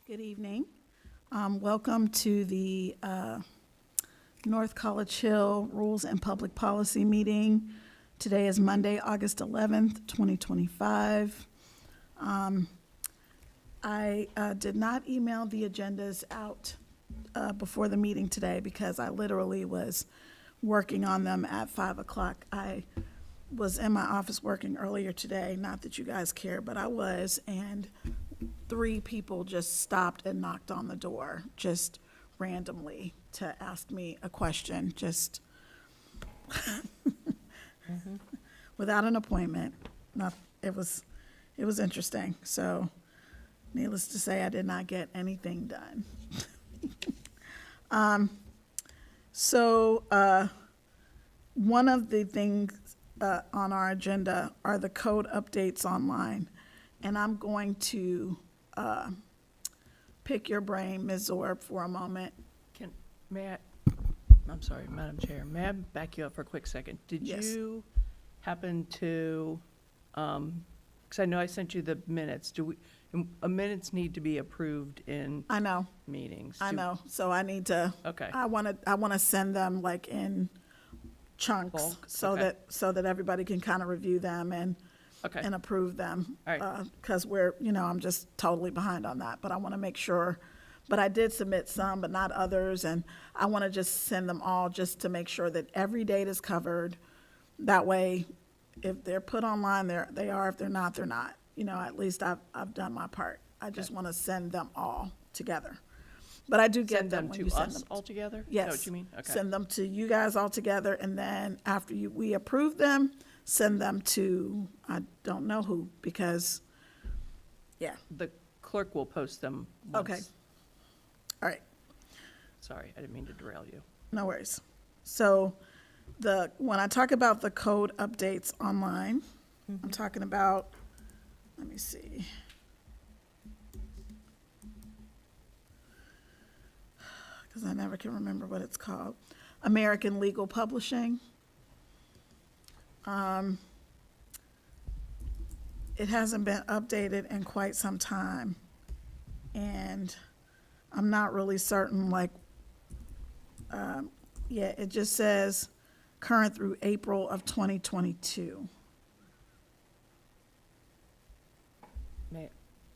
Good evening. Welcome to the North College Hill Rules and Public Policy Meeting. Today is Monday, August 11th, 2025. I did not email the agendas out before the meeting today because I literally was working on them at 5 o'clock. I was in my office working earlier today, not that you guys care, but I was, and 3 people just stopped and knocked on the door just randomly to ask me a question, just without an appointment. It was interesting. So needless to say, I did not get anything done. One of the things on our agenda are the code updates online. And I'm going to pick your brain, Ms. Zorb, for a moment. I'm sorry, Madam Chair, may I back you up for a quick second? Did Yes. you happen to, because I know I sent you the minutes, minutes need to be approved in I know, meetings? I know. So I need to, Okay. I want to send them like in chunks Bulk? so Okay. that everybody can kind of review them and Okay, approve them. all right, Because I'm just totally behind on that, but I want to make sure. But I did submit some, but not others, and I want to just send them all just to make sure that every date is covered. That way, if they're put online, they are. If they're not, they're not. At least I've done my part. I just want to send them all together. But I do get send them them when to you send us them. altogether? Is that Yes. what you mean? Okay. Send them to you guys all together, and then after we approve them, send them to, I don't know who, because, yeah, The clerk will post them once. Okay. all right, Sorry, I didn't mean to derail you. no worries. So when I talk about the code updates online, I'm talking about, let me see. Because I never can remember what it's called. American Legal Publishing. It hasn't been updated in quite some time, and I'm not really certain, it just says current through April of 2022.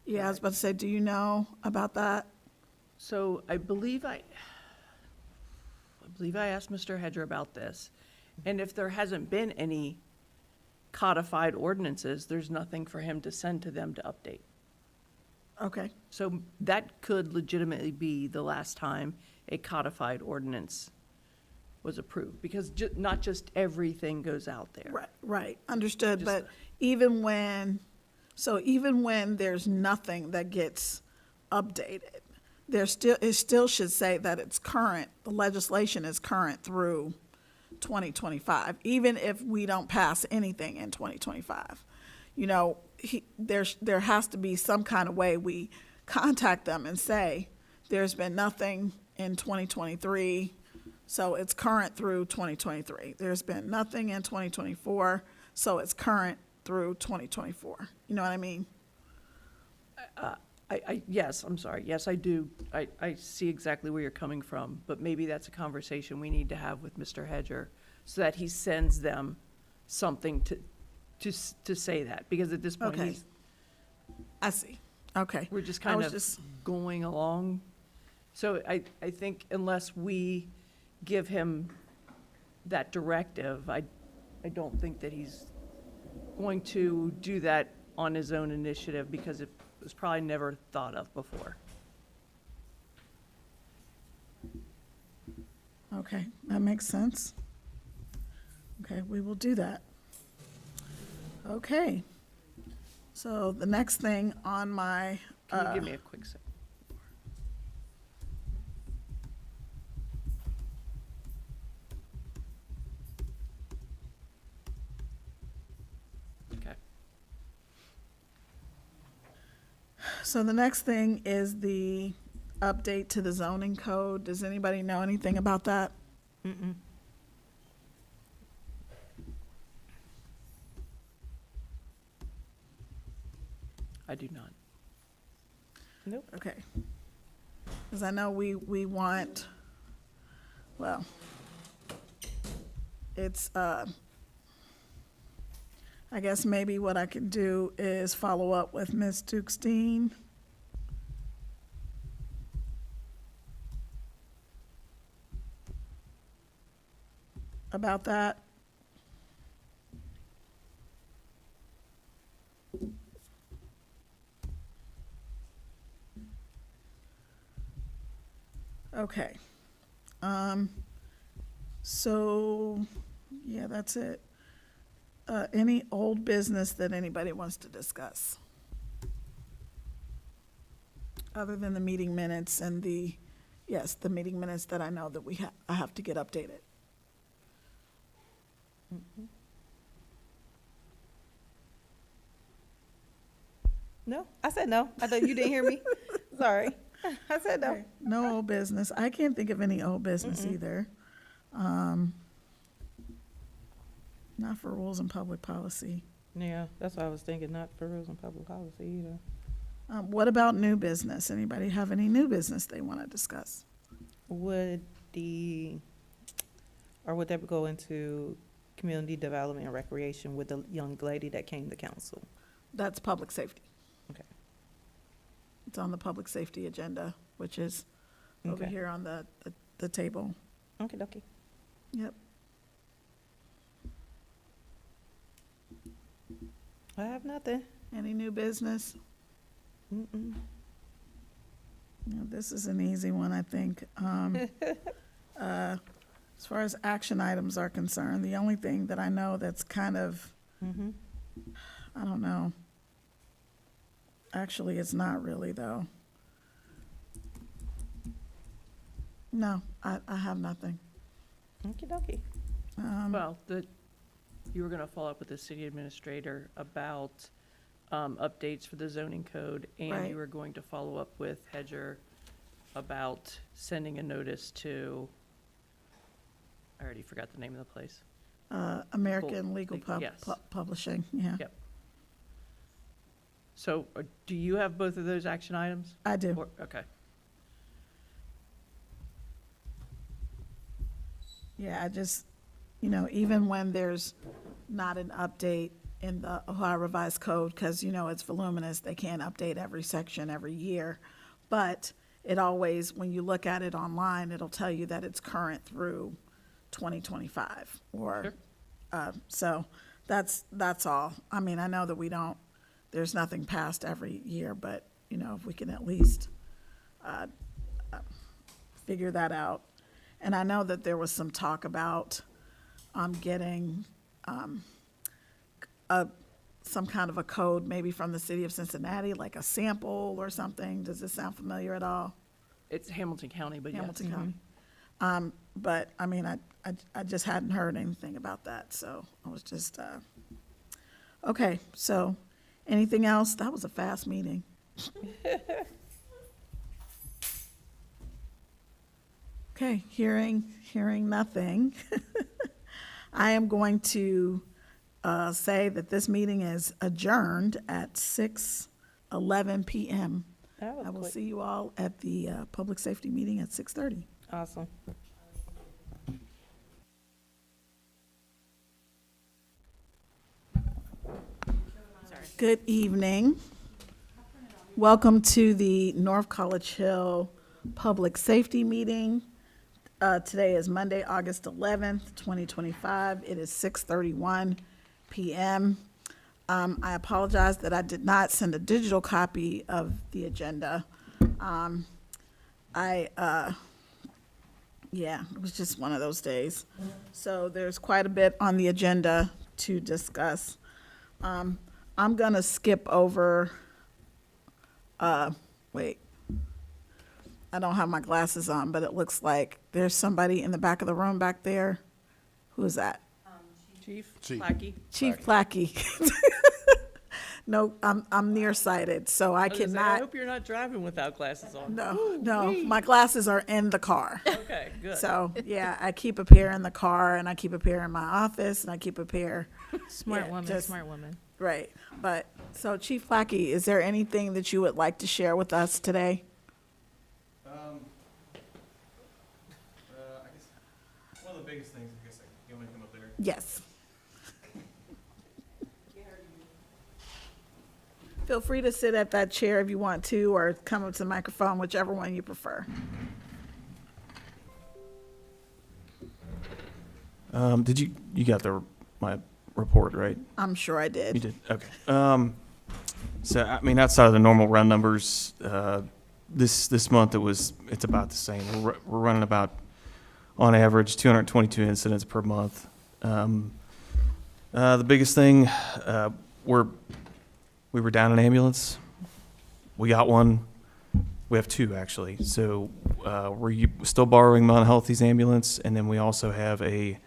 Yeah, I was about to say, do you know about that? So I believe I asked Mr. Hedger about this, and if there hasn't been any codified ordinances, there's nothing for him to send to them to update. Okay, So that could legitimately be the last time a codified ordinance was approved, because not just everything goes out there. right, understood, Just but even when there's nothing that gets updated, it still should say that it's current, the legislation is current through 2025, even if we don't pass anything in 2025. There has to be some kind of way we contact them and say, there's been nothing in 2023, so it's current through 2023. There's been nothing in 2024, so it's current through 2024. You know what I mean? Yes, I'm sorry. Yes, I do. I see exactly where you're coming from, but maybe that's a conversation we need to have with Mr. Hedger so that he sends them something to say that, because at this point, Okay. I see. Okay. we're just I kind was of just, going along. So I think unless we give him that directive, I don't think that he's going to do that on his own initiative, because it was probably never thought of before. okay, that makes sense. Okay, we will do that. Okay. So the next thing on my, Can you give me a quick second? Okay. so the next thing is the update to the zoning code. Does anybody know anything about that? Mm-mm. I do not. Nope. Okay. Because I know we want, well, it's, I guess maybe what I can do is follow up with Ms. Dukestein. About that. Okay. So, yeah, that's it. Any old business that anybody wants to discuss? Other than the meeting minutes and the meeting minutes that I know that I have to get updated. No, I said no. I thought you didn't hear me. Sorry. I said no. Okay, no old business. I can't think of any old business either. Not for rules and public policy. Yeah, that's what I was thinking, not for rules and public policy either. What about new business? Anybody have any new business they want to discuss? Would that go into community development and recreation with the young lady that came to council? That's public safety. Okay. It's on the public safety agenda, which is over Okay. here on the table. Okay, dokie. Yep. I have nothing. Any new business? Mm-mm. Yeah, this is an easy one, I think. As far as action items are concerned, the only thing that I know that's kind of, Mm-hmm. I don't know. Actually, it's not really, though. No, I have nothing. Okay, dokie. Well, you were going to follow up with the city administrator about updates for the zoning code, and Right. you were going to follow up with Hedger about sending a notice to, I already forgot the name of the place. American Legal Yes. Publishing, yeah. Yep. So do you have both of those action items? I do. Okay. Yeah, I just, even when there's not an update in the Ohio Revised Code, because, it's voluminous, they can't update every section every year. But it always, when you look at it online, it'll tell you that it's current through 2025 or, Sure. so that's all. I mean, I know that there's nothing passed every year, but, if we can at least figure that out. And I know that there was some talk about getting some kind of a code, maybe from the city of Cincinnati, like a sample or something. Does this sound familiar at all? It's Hamilton County, but yes. Hamilton County. But, I mean, I just hadn't heard anything about that, so I was just, okay, so, anything else? That was a fast meeting. Okay, hearing nothing. I am going to say that this meeting is adjourned at 6:11 PM. That was I will quick. see you all at the public safety meeting at 6:30. Awesome. Good evening. Welcome to the North College Hill Public Safety Meeting. Today is Monday, August 11th, 2025. It is 6:31 PM. I apologize that I did not send a digital copy of the agenda. Yeah, it was just one of those days. So there's quite a bit on the agenda to discuss. I'm gonna skip over, wait. I don't have my glasses on, but it looks like there's somebody in the back of the room back there. Who is that? Chief Chief. Lackey? Chief Plackey. No, I'm nearsighted, so I I cannot, hope you're not driving without glasses on. no, my glasses are in the car. Okay, good. So, yeah, I keep a pair in the car, and I keep a pair in my office, and I keep a pair, Smart Yeah, woman, just- smart woman. right. But, so Chief Plackey, is there anything that you would like to share with us today? Yes. Feel free to sit at that chair if you want to, or come up to the microphone, whichever one you prefer. Did you got my report, right? I'm sure I You did. did, okay. So, I mean, outside of the normal run numbers, this month it's about the same. We're running about, on average, 222 incidents per month. The biggest thing, we were down an ambulance. We got one. We have two, actually. So we're still borrowing Mount Healthy's ambulance, and then we also have a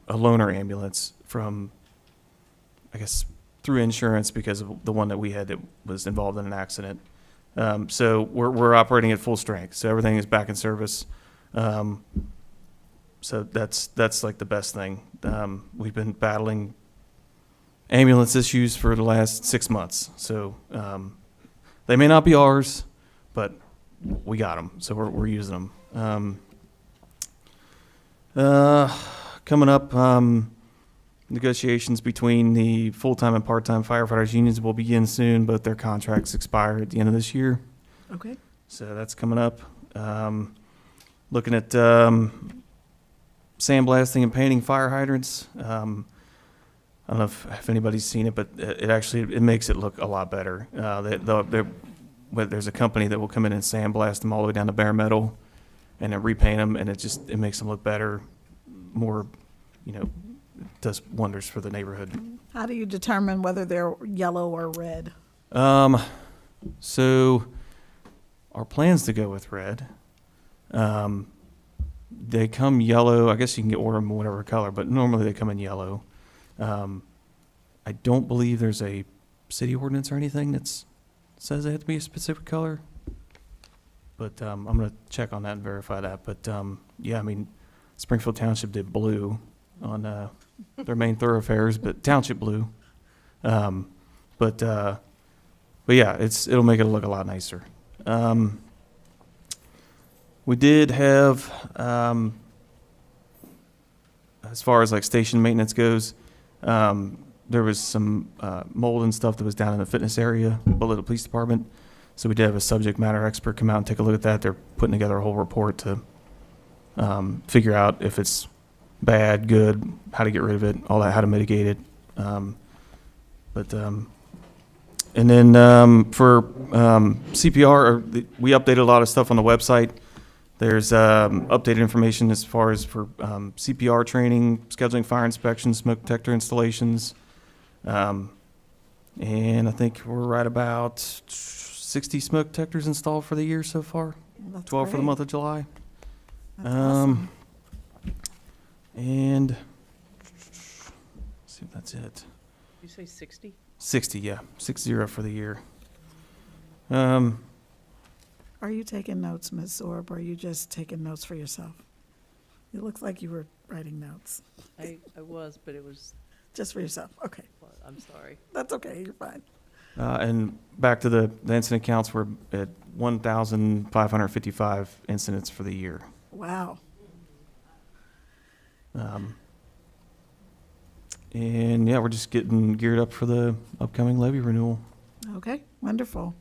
loaner ambulance from, I guess, through insurance because of the one that we had that was involved in an accident. So we're operating at full strength. So everything is back in service. So that's like the best thing. We've been battling ambulance issues for the last 6 months. So they may not be ours, but we got them. So we're using them. Coming up, negotiations between the full-time and part-time firefighters unions will begin soon. Both their contracts expire at the end of this year. Okay. So that's coming up. Looking at sandblasting and painting fire hydrants. I don't know if anybody's seen it, but it makes it look a lot better. There's a company that will come in and sandblast them all the way down to bare metal and then repaint them, and it makes them look better, more, does wonders for the neighborhood. How do you determine whether they're yellow or red? So our plan's to go with red. They come yellow. I guess you can order them whatever color, but normally they come in yellow. I don't believe there's a city ordinance or anything that says they have to be a specific color. But I'm going to check on that and verify that. But yeah, I mean, Springfield Township did blue on their main thoroughfares, but township blue. But yeah, it'll make it look a lot nicer. We did have, as far as like station maintenance goes, there was some mold and stuff that was down in the fitness area below the police department. So we did have a subject matter expert come out and take a look at that. They're putting together a whole report to figure out if it's bad, good, how to get rid of it, all that, how to mitigate it. And then for CPR, we updated a lot of stuff on the website. There's updated information as far as for CPR training, scheduling fire inspections, smoke detector installations. And I think we're right about 60 smoke detectors installed for the year so far. That's 12 for the great. month of July. That's awesome. And let's see if that's it. You say 60? 60, yeah, 60 for the year. Are you taking notes, Ms. Zorb, or are you just taking notes for yourself? It looks like you were writing notes. I was, but it was, Just for yourself. Okay. I'm sorry. That's okay. You're fine. And back to the incident counts, we're at 1,555 incidents for the year. Wow. And yeah, we're just getting geared up for the upcoming levy renewal. Okay. Wonderful.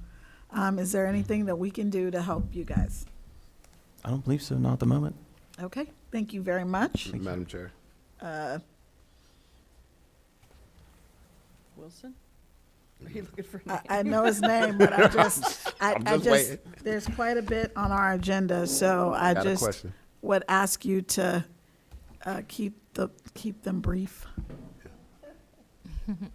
Is there anything that we can do to help you guys? I don't believe so, not at the moment. Okay. Thank you very much. Madam Chair. Wilson? Are you looking for a name? I know his name, but I just, I'm just waiting. there's quite a bit on our agenda, so I Got a just question. would ask you to keep them brief. When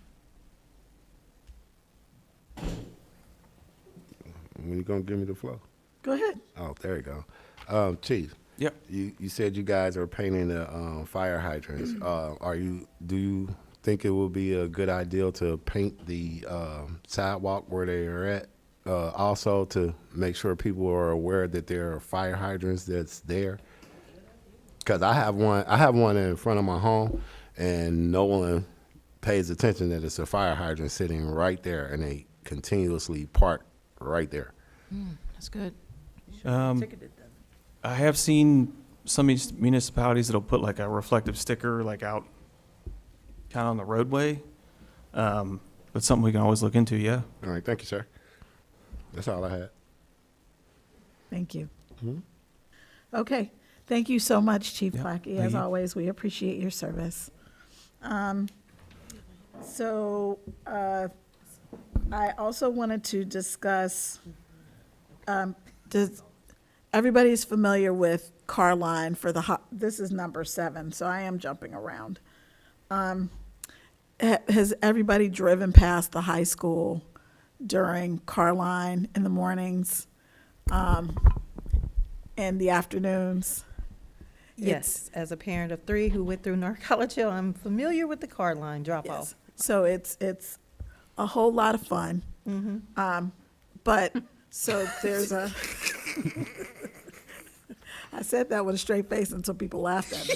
you gonna give me the floor? Go ahead. Oh, there you go. Chief. Yep. You said you guys are painting the fire hydrants. Do you think it would be a good idea to paint the sidewalk where they are at? Also to make sure people are aware that there are fire hydrants that's there. Cause I have one in front of my home, and no one pays attention that it's a fire hydrant sitting right there, and they continuously park right there. That's good. Um, Ticketed them. I have seen some municipalities that'll put like a reflective sticker like out kind of on the roadway. But something we can always look into, yeah. All right, thank you, sir. That's all I had. Thank you. Mhm. Okay, thank you so much, Chief Yeah, Plackey. thank As you. always, we appreciate your service. I also wanted to discuss, everybody's familiar with car line for this is number 7, so I am jumping around. Has everybody driven past the high school during car line in the mornings, and the afternoons? Yes, as a parent of 3 who went through North College Hill, I'm familiar with the car line drop Yes. off. So it's a whole lot of fun. But, so there's a, I said that with a straight face until people laughed at me.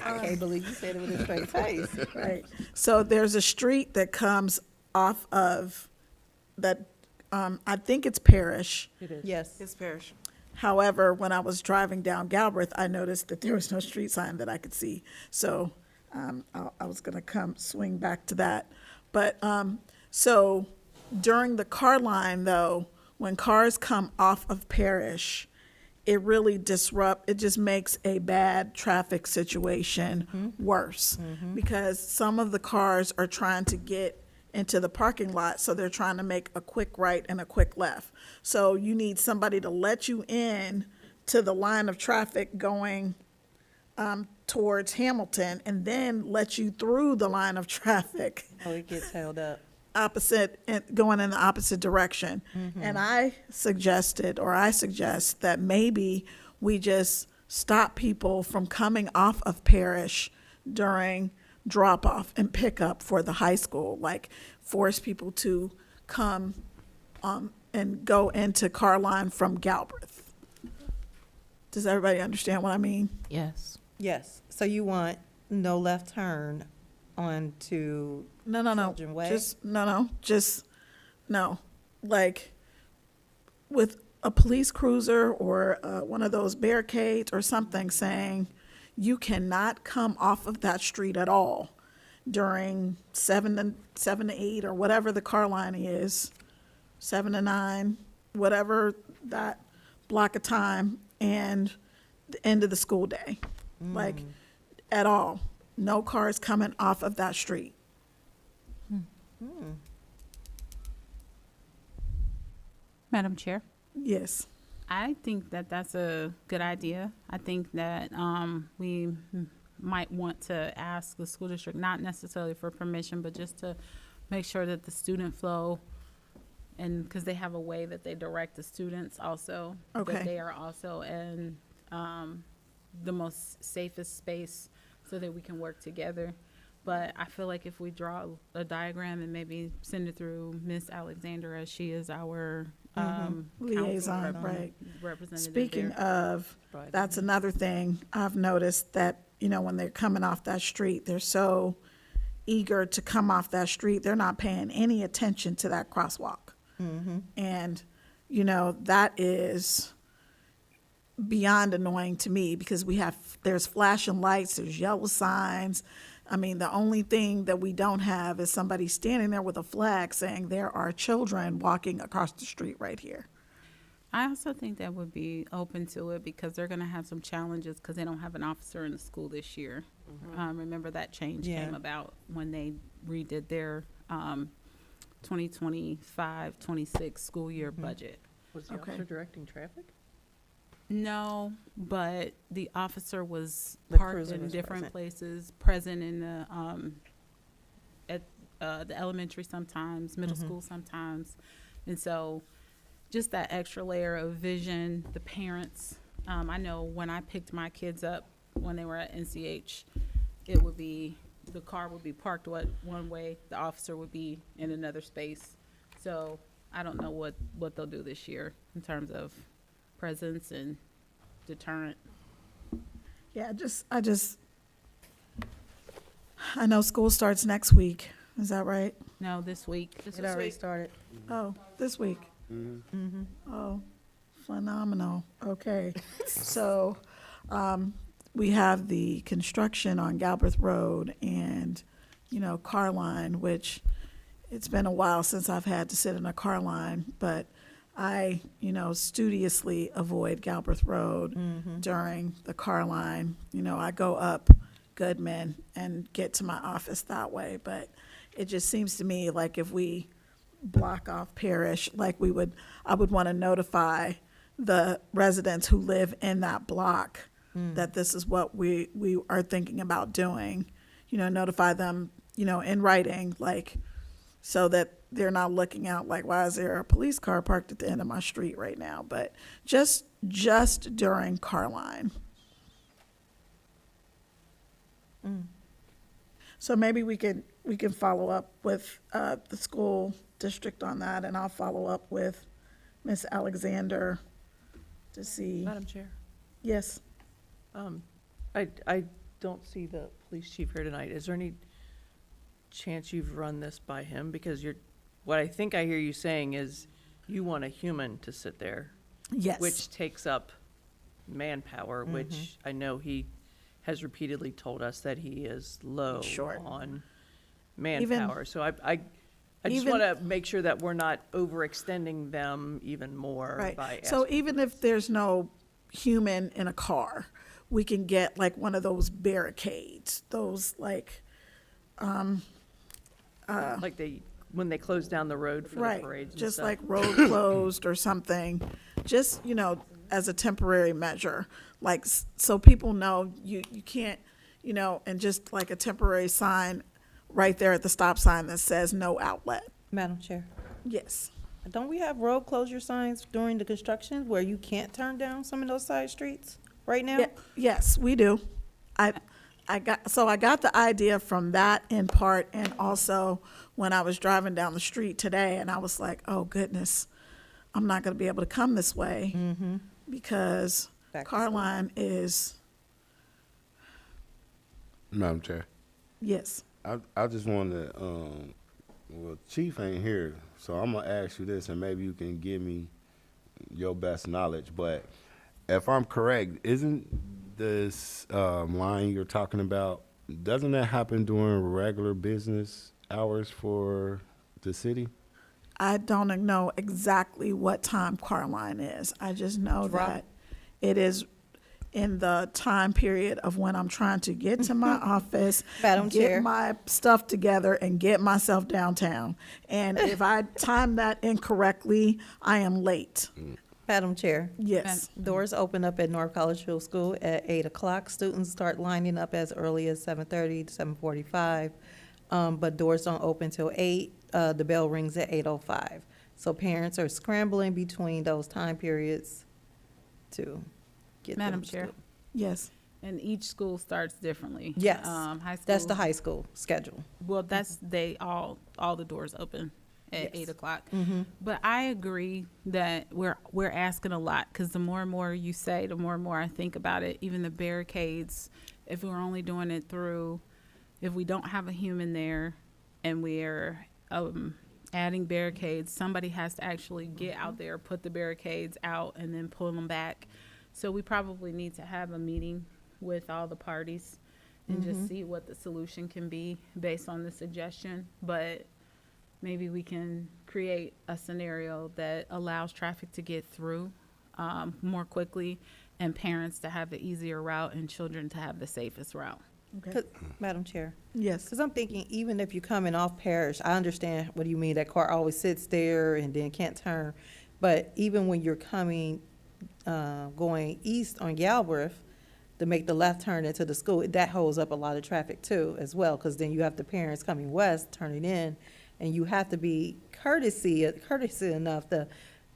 I can't believe you said it with a straight face. Right. So there's a street that comes off of that, I think it's Parish. It is. Yes. His parish. However, when I was driving down Galbraith, I noticed that there was no street sign that I could see. So I was going to swing back to that. But so during the car line, though, when cars come off of Parish, it really it just makes a bad traffic situation worse. Because some of the cars are trying to get into the parking lot, so they're trying to make a quick right and a quick left. So you need somebody to let you in to the line of traffic going towards Hamilton, and then let you through the line of traffic Oh, it gets held up. going in the opposite direction. And I suggest that maybe we just stop people from coming off of Parish during drop off and pick up for the high school, like force people to come and go into car line from Galbraith. Does everybody understand what I mean? Yes. Yes, so you want no left turn onto No, Children Way? no. Like with a police cruiser or one of those barricades or something saying you cannot come off of that street at all during 7 to 8 or whatever the car line is, 7 to 9, whatever that block of time, and the end of the school day. Like at all. No cars coming off of that street. Madam Chair, Yes. I think that that's a good idea. I think that we might want to ask the school district, not necessarily for permission, but just to make sure that the student flow, and because they have a way that they direct the students also, Okay. that they are also in the most safest space so that we can work together. But I feel like if we draw a diagram and maybe send it through Miss Alexander, as she is our council Liaison, right. representative Speaking there. of, that's another thing I've noticed, that, when they're coming off that street, they're so eager to come off that street, they're not paying any attention to that crosswalk. And, that is beyond annoying to me, because there's flashing lights, there's yellow signs. I mean, the only thing that we don't have is somebody standing there with a flag saying there are children walking across the street right here. I also think that would be open to it because they're going to have some challenges because they don't have an officer in the school this year. Remember that change came about when they redid their 2025-26 school year budget. Was the Okay. officer directing traffic? No, but the officer was The parked cruiser in was different present. places, present in the at the elementary sometimes, middle school sometimes, and so just that extra layer of vision. The parents, I know when I picked my kids up when they were at NCH, the car would be parked one way, the officer would be in another space. So I don't know what they'll do this year in terms of presence and deterrent. Yeah, I know school starts next week. Is that right? No, this week. It already started. Oh, this week. Oh, phenomenal. Okay. So, We have the construction on Galbraith Road and, car line, which it's been a while since I've had to sit in a car line, but I, studiously avoid Galbraith Road during the car line. I go up Goodman and get to my office that way, but it just seems to me like if we block off Parish, like I would want to notify the residents who live in that block that this is what we are thinking about doing, notify them, in writing, like, so that they're not looking out like, why is there a police car parked at the end of my street right now? But just during car line. So maybe we can follow up with the school district on that, and I'll follow up with Ms. Alexander to see. Madam Chair, Yes. I don't see the police chief here tonight. Is there any chance you've run this by him? Because what I think I hear you saying is you want a human to sit there, Yes. which takes up manpower, which I know he has repeatedly told us that he is low Short. on manpower. So I just even- want to make sure that we're not overextending them even more Right. by So asking. even if there's no human in a car, we can get like one of those barricades, those like, Like when they close down the road for the right, parades and just stuff. like road closed or something, just, as a temporary measure, like, so people know you can't, and just like a temporary sign right there at the stop sign that says no outlet. Madam Chair, Yes. don't we have road closure signs during the construction where you can't turn down some of those side streets right now? Yes, we do. I got the idea from that in part, and also when I was driving down the street today, and I was like, oh goodness, I'm not gonna be able to come this way because Back to car line is, Madam Chair. yes. I just wanted to, well, Chief ain't here, so I'm gonna ask you this, and maybe you can give me your best knowledge. But if I'm correct, isn't this line you're talking about, doesn't that happen during regular business hours for the city? I don't know exactly what time car line is. I just know that it is in the time period of when I'm trying to get to my office, Madam Chair. get my stuff together, and get myself downtown. And if I time that incorrectly, I am late. Madam Chair, Yes. doors open up at North College Field School at 8 o'clock. Students start lining up as early as 7:30 to 7:45, but doors don't open till 8. The bell rings at 8:05. So parents are scrambling between those time periods to get them Madam to Chair. school. Yes. And each school starts differently. Yes, High school. that's the high school schedule. Well, all the doors open at 8 o'clock. Mm-hmm. But I agree that we're asking a lot, because the more and more you say, the more and more I think about it. Even the barricades, if we're only doing it if we don't have a human there and we're adding barricades, somebody has to actually get out there, put the barricades out, and then pull them back. So we probably need to have a meeting with all the parties and just see what the solution can be based on the suggestion. But maybe we can create a scenario that allows traffic to get through more quickly, and parents to have the easier route and children to have the safest route. Okay. Madam Chair. Yes. Because I'm thinking, even if you're coming off Parish, I understand what you mean, that car always sits there and then can't turn. But even when you're coming, going east on Galbraith to make the left turn into the school, that holds up a lot of traffic too, as well, because then you have the parents coming west, turning in, and you have to be courtesy enough to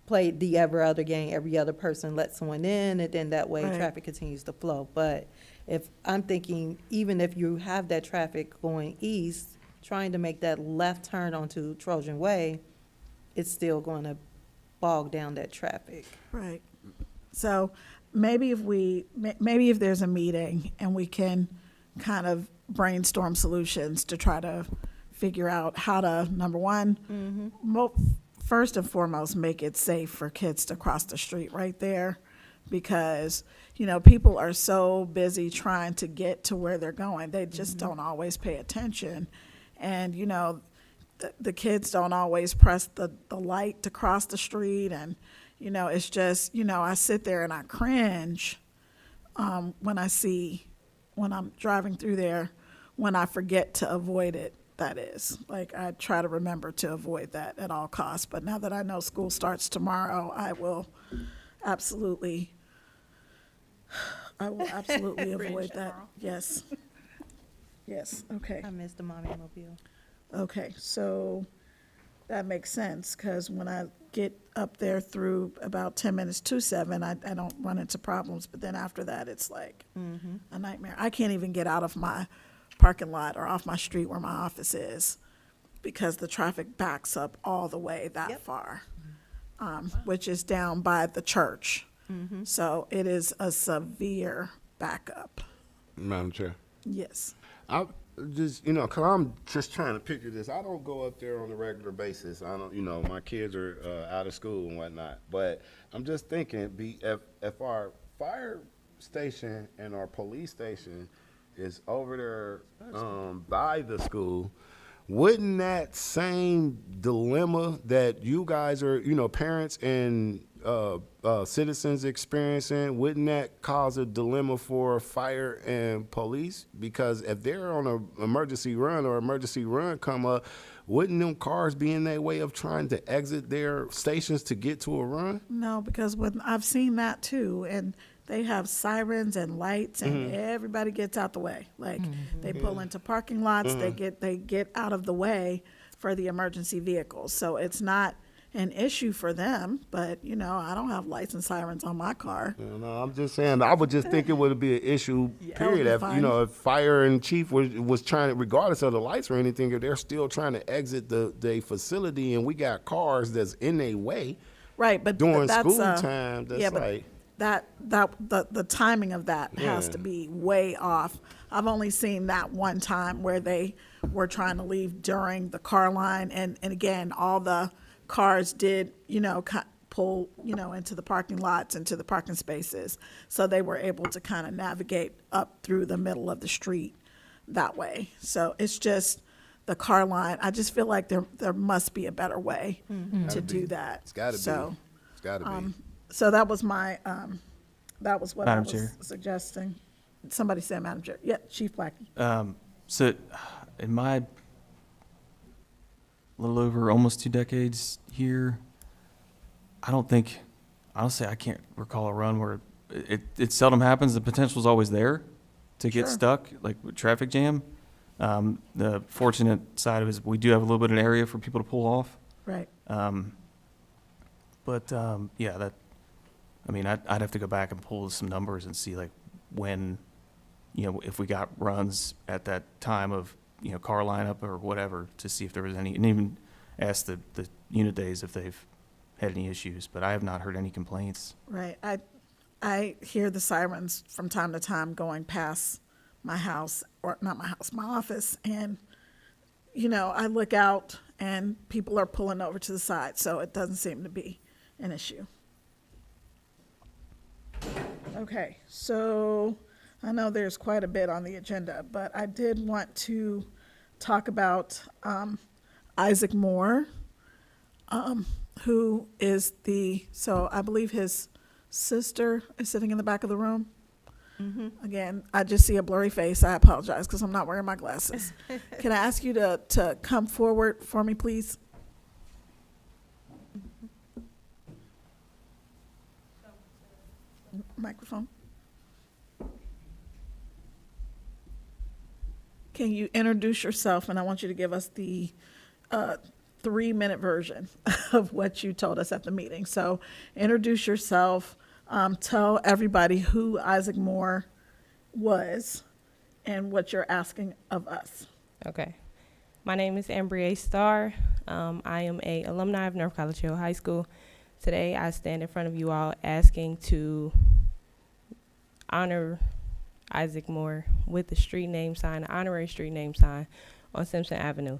play the every other game, every other person lets someone in, and then that way Right. traffic continues to flow. But if I'm thinking, even if you have that traffic going east, trying to make that left turn onto Trojan Way, it's still going to bog down that traffic. Right. So maybe if there's a meeting and we can kind of brainstorm solutions to try to figure out how to, number one, first and foremost, make it safe for kids to cross the street right there, because, you know, people are so busy trying to get to where they're going. They just don't always pay attention. And, you know, the kids don't always press the light to cross the street. And, you know, it's just, you know, I sit there and I cringe when I'm driving through there, when I forget to avoid it, that is. Like, I try to remember to avoid that at all costs. But now that I know school starts tomorrow, I will absolutely avoid that. tomorrow. Yes. Yes, okay. I missed the mommy mobile. Okay, so that makes sense, because when I get up there through about 10 minutes to 7, I don't run into problems, but then after that, it's like a nightmare. I can't even get out of my parking lot or off my street where my office is, because the traffic backs up all the way that far, which is down by the church. So it is a severe backup. Madam Chair. Yes. I just, you know, cause I'm just trying to picture this. I don't go up there on a regular basis. I don't, you know, my kids are out of school and whatnot. But I'm just thinking, if our fire station and our police station is over there by the school, wouldn't that same dilemma that you guys are, you know, parents and citizens experiencing, wouldn't that cause a dilemma for fire and police? Because if they're on an emergency run come up, wouldn't them cars be in their way of trying to exit their stations to get to a run? No, because when I've seen that too, and they have sirens and lights, and everybody gets out the way. Like, they pull into parking lots, they get out of the way for the emergency vehicles. So it's not an issue for them, but, you know, I don't have lights and sirens on my car. You know, I'm just saying, I would just think it would be an issue, period. would If, be you fine. know, if fire and chief was trying to, regardless of the lights or anything, if they're still trying to exit the facility and we got cars that's in their way Right, but during that's, school time, that's yeah, but like, the timing of that has Yeah. to be way off. I've only seen that one time where they were trying to leave during the car line, and again, all the cars did, you know, pull, you know, into the parking lots, into the parking spaces, so they were able to kind of navigate up through the middle of the street that way. So it's just the car line. I just feel like there must be a better way to do that. it's gotta So, be. It's gotta be. So that was my, that was what I Madam was Chair. suggesting. Somebody said Madam Chair. Yeah, Chief Blackie. So, in my little over almost 2 decades here, I don't think, honestly, I can't recall a run where it seldom happens. The potential is always there to get Sure. stuck, like with traffic jam. The fortunate side of it is we do have a little bit of an area for people to pull off. Right. Yeah, that, I mean, I'd have to go back and pull some numbers and see like when, you know, if we got runs at that time of, you know, car lineup or whatever, to see if there was any, and even ask the unit days if they've had any issues, but I have not heard any complaints. Right. I hear the sirens from time to time going past my house, or not my house, my office, and, you know, I look out and people are pulling over to the side, so it doesn't seem to be an issue. Okay, so I know there's quite a bit on the agenda, but I did want to talk about Isaac Moore, who is so I believe his sister is sitting in the back of the room. Again, I just see a blurry face. I apologize because I'm not wearing my glasses. Can I ask you to come forward for me, please? Microphone. Can you introduce yourself? And I want you to give us the 3-minute version of what you told us at the meeting. So introduce yourself, tell everybody who Isaac Moore was and what you're asking of us. Okay. My name is Ambria Starr. I am a alumni of North College Hill High School. Today, I stand in front of you all asking to honor Isaac Moore with the street name sign, the honorary street name sign on Simpson Avenue.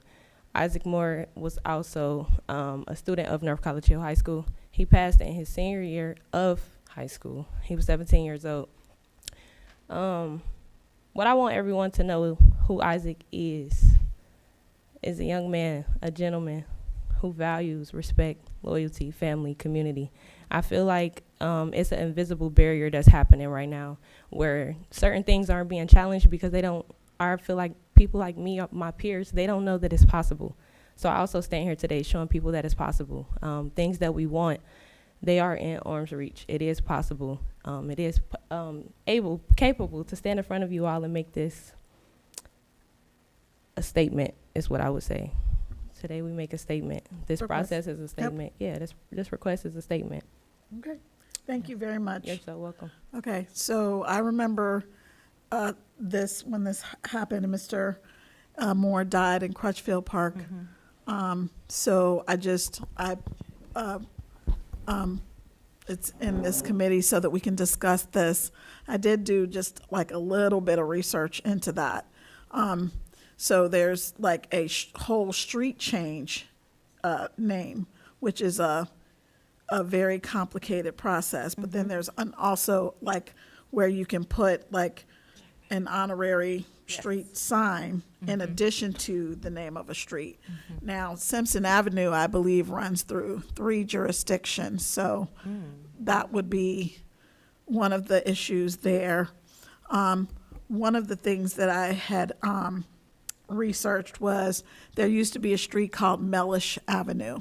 Isaac Moore was also a student of North College Hill High School. He passed in his senior year of high school. He was 17 years old. What I want everyone to know who Isaac is a young man, a gentleman who values respect, loyalty, family, community. I feel like it's an invisible barrier that's happening right now where certain things aren't being challenged because I feel like people like me, my peers, they don't know that it's possible. So I also stand here today showing people that it's possible. Things that we want, they are in arm's reach. It is possible. It is capable to stand in front of you all and make this a statement, is what I would say. Today we make a statement. This Request. process is a statement. Yeah, this request is a statement. Okay, thank you very much. You're so welcome. Okay, so I remember when this happened, and Mr. Moore died in Crutchfield Park. So it's in this committee so that we can discuss this. I did do just like a little bit of research into that. So there's like a whole street change name, which is a very complicated process. But then there's also like where you can put like an honorary street sign in addition to the name of a street. Now, Simpson Avenue, I believe, runs through 3 jurisdictions, so that would be one of the issues there. One of the things that I had researched was there used to be a street called Mellish Avenue.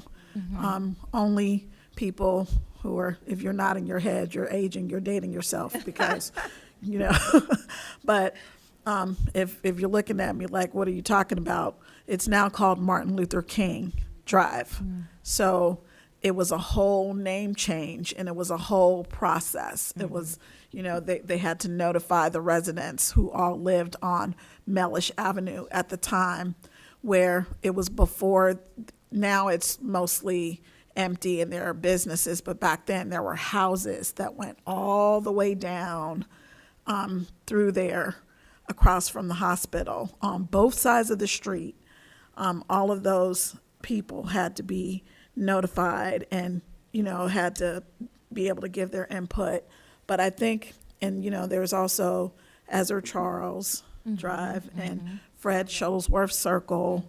Only people who are, if you're nodding your head, you're aging, you're dating yourself because, you know, but if you're looking at me like, what are you talking about? It's now called Martin Luther King Drive. So it was a whole name change and it was a whole process. It was, you know, they had to notify the residents who all lived on Mellish Avenue at the time, where it was before. Now it's mostly empty and there are businesses, but back then there were houses that went all the way down through there across from the hospital on both sides of the street. All of those people had to be notified and, you know, had to be able to give their input. But I think, and, you know, there's also Ezra Charles Drive and Fred Shuttlesworth Circle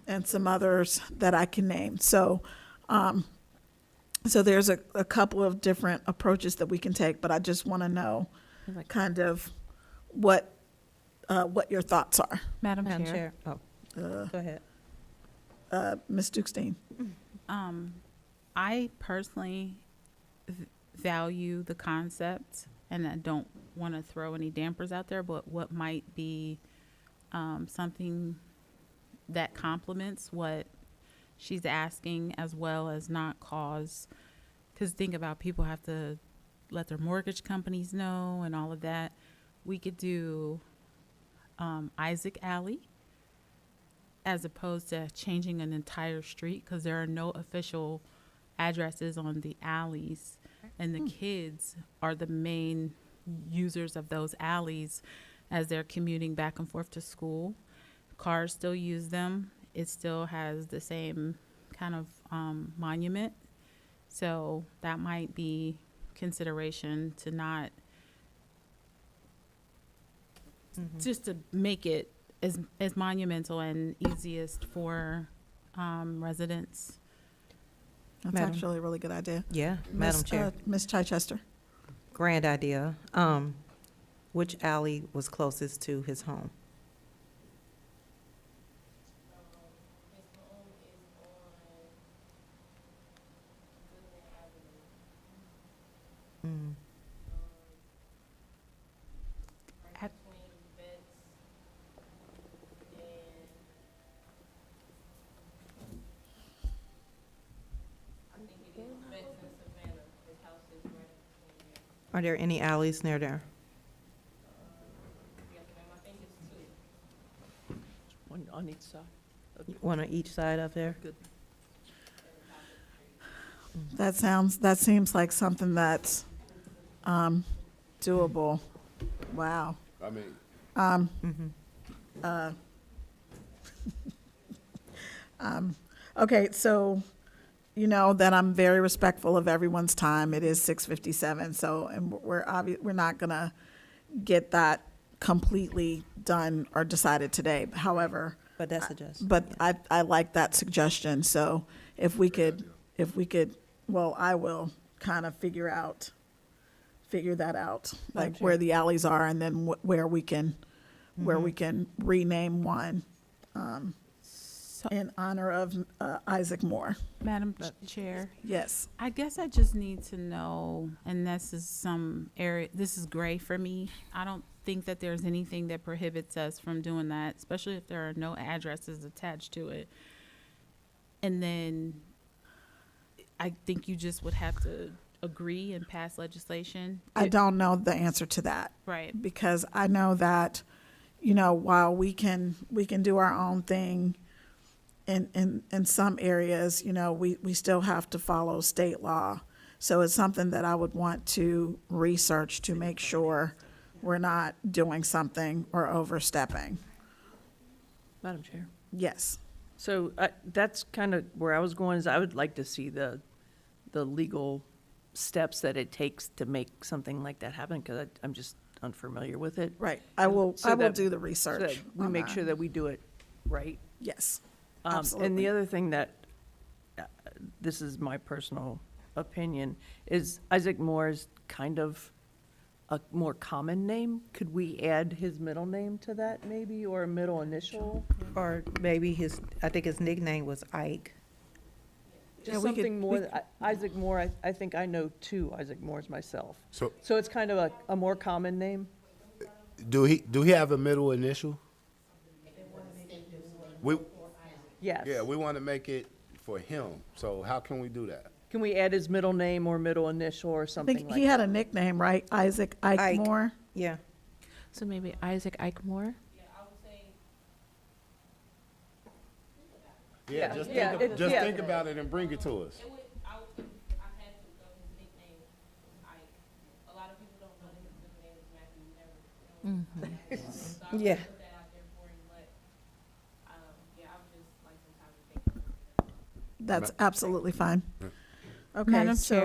and some others that I can name. So so there's a couple of different approaches that we can take, but I just want to know kind of what your thoughts are. Madam Madam Chair. Chair. Oh, go ahead. Ms. Dukestein. I personally value the concept, and I don't want to throw any dampers out there, but what might be something that complements what she's asking, as well as not cause, because think about, people have to let their mortgage companies know and all of that. We could do Isaac Alley, as opposed to changing an entire street, because there are no official addresses on the alleys, and the kids are the main users of those alleys as they're commuting back and forth to school. Cars still use them. It still has the same kind of monument. So that might be consideration to not, just to make it as monumental and easiest for residents. That's Madam. actually a really good idea. Yeah, Madam Chair. Ms. Chichester. Grand idea. Which alley was closest to his home? Mm. Are there any alleys near there? One on each side. One on each side of there? Good. That seems like something that's doable. Wow. I mean, Okay, so you know, that I'm very respectful of everyone's time. It is 6:57, so, and we're not gonna get that completely done or decided today. However, But that's a just. but I like that suggestion, so if we could, well, I will kind of figure that out, like where the alleys are, and then where we can rename one, So, in honor of Isaac Moore. Madam Chair, Yes. I guess I just need to know, and this is some area, this is gray for me. I don't think that there's anything that prohibits us from doing that, especially if there are no addresses attached to it. And then I think you just would have to agree and pass legislation. I don't know the answer to that, Right. because I know that, you know, while we can do our own thing in some areas, you know, we still have to follow state law. So it's something that I would want to research to make sure we're not doing something or overstepping. Madam Chair. Yes. So that's kind of where I was going, is I would like to see the legal steps that it takes to make something like that happen, because I'm just unfamiliar with it. Right. I will So that- do the So that research. we on make that. sure that we do it right. Yes. And Absolutely. the other thing that, this is my personal opinion, is Isaac Moore is kind of a more common name. Could we add his middle name to that maybe, or a middle initial? Or maybe I think his nickname was Ike. Yeah, Just we could- something more, Isaac Moore, I think I know two Isaac Moores myself. So So it's kind of a more common name? do he have a middle initial? We, Yes. yeah, we want to make it for him. So how can we do that? Can we add his middle name or middle initial or I something think like he that? had a nickname, right? Isaac Ike. Moore. Yeah. So maybe Isaac Eichmore? Yeah, just yeah, think, it- just yeah. think about it and bring it to us. Yeah. That's absolutely fine. Okay. Madam so,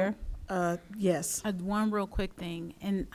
Chair. Yes. One real quick thing, and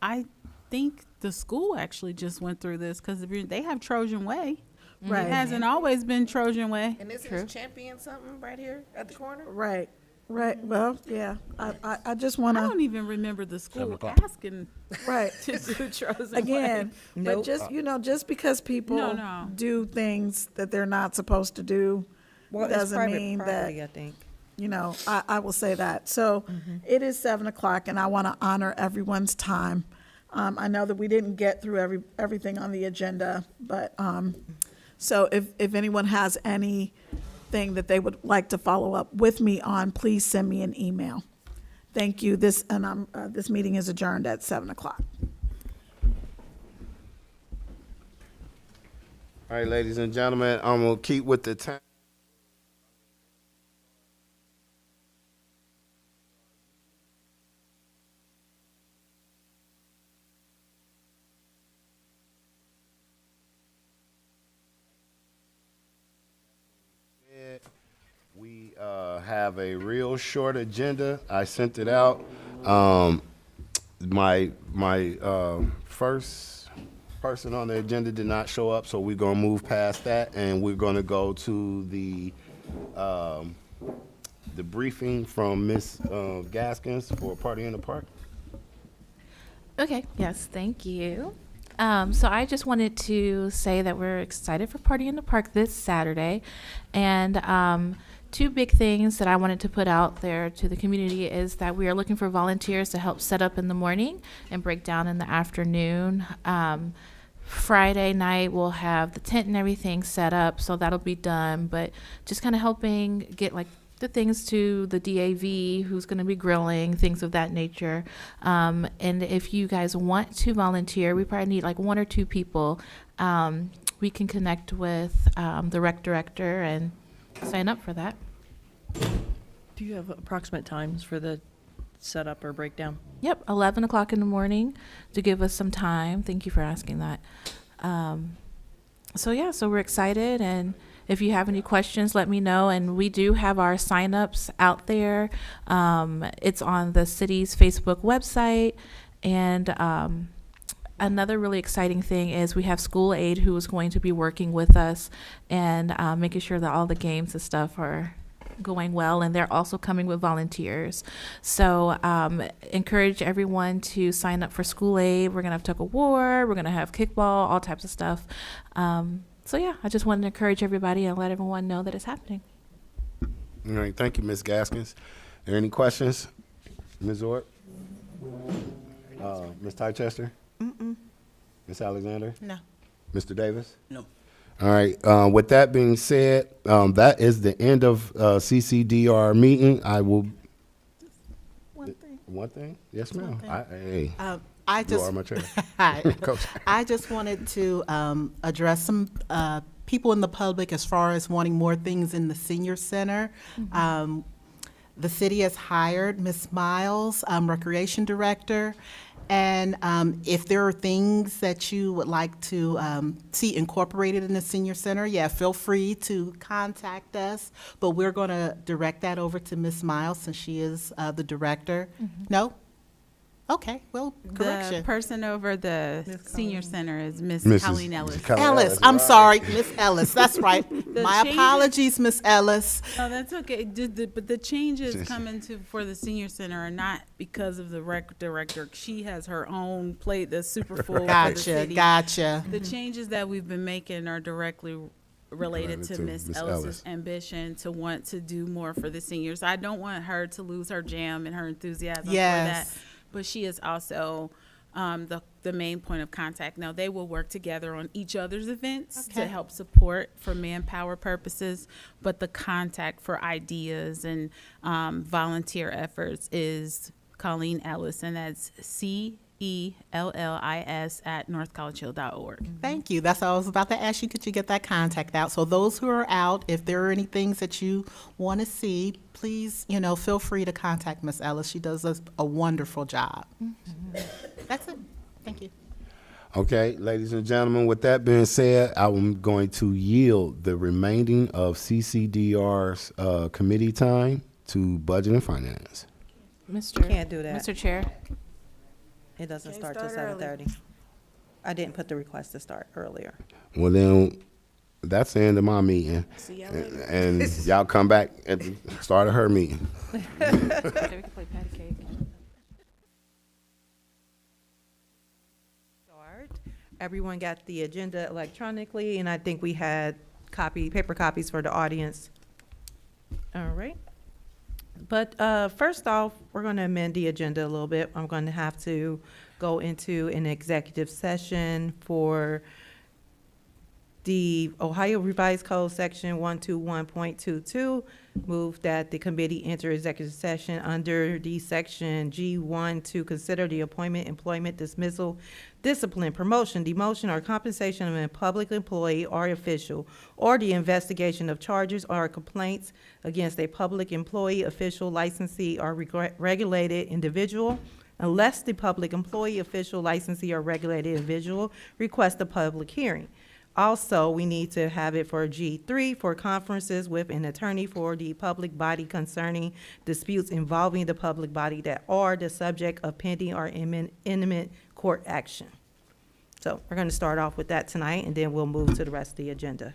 I think the school actually just went through this because they have Trojan Way. Right. It hasn't always been Trojan Way. And this is Champion something right here at the corner? Right. Right. Well, yeah. I just want I to. don't even remember the school o'clock. asking Right. to do Trojan Again, Way. but Nope. just, you know, just because people No. do things that they're not supposed to do, Well, it's doesn't private mean property, that, I think. you know, I will say that. So it is 7:00, and I want to honor everyone's time. I know that we didn't get through everything on the agenda, but, so if anyone has anything that they would like to follow up with me on, please send me an email. Thank you. This meeting is adjourned at 7:00. All right, ladies and gentlemen, I'm gonna keep with the time. We have a real short agenda. I sent it out. My first person on the agenda did not show up, so we're gonna move past that, and we're gonna go to the briefing from Ms. Gaskins for Party in the Park. Okay, yes, thank you. So I just wanted to say that we're excited for Party in the Park this Saturday. And two big things that I wanted to put out there to the community is that we are looking for volunteers to help set up in the morning and break down in the afternoon. Friday night, we'll have the tent and everything set up, so that'll be done. But just kind of helping get like the things to the DAV, who's going to be grilling, things of that nature. And if you guys want to volunteer, we probably need like 1 or 2 people. We can connect with the rec director and sign up for that. Do you have approximate times for the setup or breakdown? Yep, 11 o'clock in the morning to give us some time. Thank you for asking that. So we're excited, and if you have any questions, let me know. And we do have our signups out there. It's on the city's Facebook website. And another really exciting thing is we have School Aid, who is going to be working with us and making sure that all the games and stuff are going well, and they're also coming with volunteers. So encourage everyone to sign up for School Aid. We're gonna have tug of war, we're gonna have kickball, all types of stuff. So yeah, I just wanted to encourage everybody and let everyone know that it's happening. All right, thank you, Ms. Gaskins. Are there any questions? Ms. Orr? Ms. Tychester? Ms. Alexander? No. Mr. Davis? No. All right, with that being said, that is the end of CCDR meeting. I will. One thing. One thing? Yes, ma'am. thing. Hey, I you just are my chair. Hi. Coach. I just wanted to address some people in the public as far as wanting more things in the senior center. The city has hired Ms. Miles, Recreation Director, and if there are things that you would like to see incorporated in the senior center, yeah, feel free to contact us. But we're going to direct that over to Ms. Miles since she is the director. No? Okay, well, The correction. person over the senior center is Miss Mrs. Colleen Ellis. Colleen Ellis, I'm sorry, Miss Ellis, that's right. My changes- apologies, Miss Ellis. No, that's okay. But the changes coming for the senior center are not because of the rec director. She has her own plate that's super full for the Gotcha, city. gotcha. The changes that we've been making are directly related to Miss Ms. Ellis's Ellis. ambition to want to do more for the seniors. I don't want her to lose her jam and her enthusiasm for that. Yes. But she is also the main point of contact. Now, they will work together on each other's events to Okay. help support for manpower purposes, but the contact for ideas and volunteer efforts is Colleen Ellis, and that's CELLIS@northcollegehill.org. Thank you. That's what I was about to ask you. Could you get that contact out? So those who are out, if there are any things that you want to see, please, feel free to contact Miss Ellis. She does a wonderful job. That's it. Thank you. Okay, ladies and gentlemen, with that being said, I'm going to yield the remaining of CCDR's committee time to Budget and Finance. Mr. Can't do that. Mr. Chair. It doesn't Can't start till start early. 7:30. I didn't put the request to start earlier. Well, then, that's the end of my meeting. See y'all later. And y'all come back at the start of her meeting. We can play patty cake. Start. Everyone got the agenda electronically, and I think we had paper copies for the audience. All right. But first off, we're going to amend the agenda a little bit. I'm going to have to go into an executive session for the Ohio Revised Code Section 121.22. Move that the committee enter executive session under the section G1 to consider the appointment, employment, dismissal, discipline, promotion, demotion, or compensation of a public employee or official, or the investigation of charges or complaints against a public employee, official, licensee, or regulated individual, unless the public employee, official, licensee, or regulated individual requests a public hearing. Also, we need to have it for G3 for conferences with an attorney for the public body concerning disputes involving the public body that are the subject of pending or imminent court action. So we're going to start off with that tonight, and then we'll move to the rest of the agenda.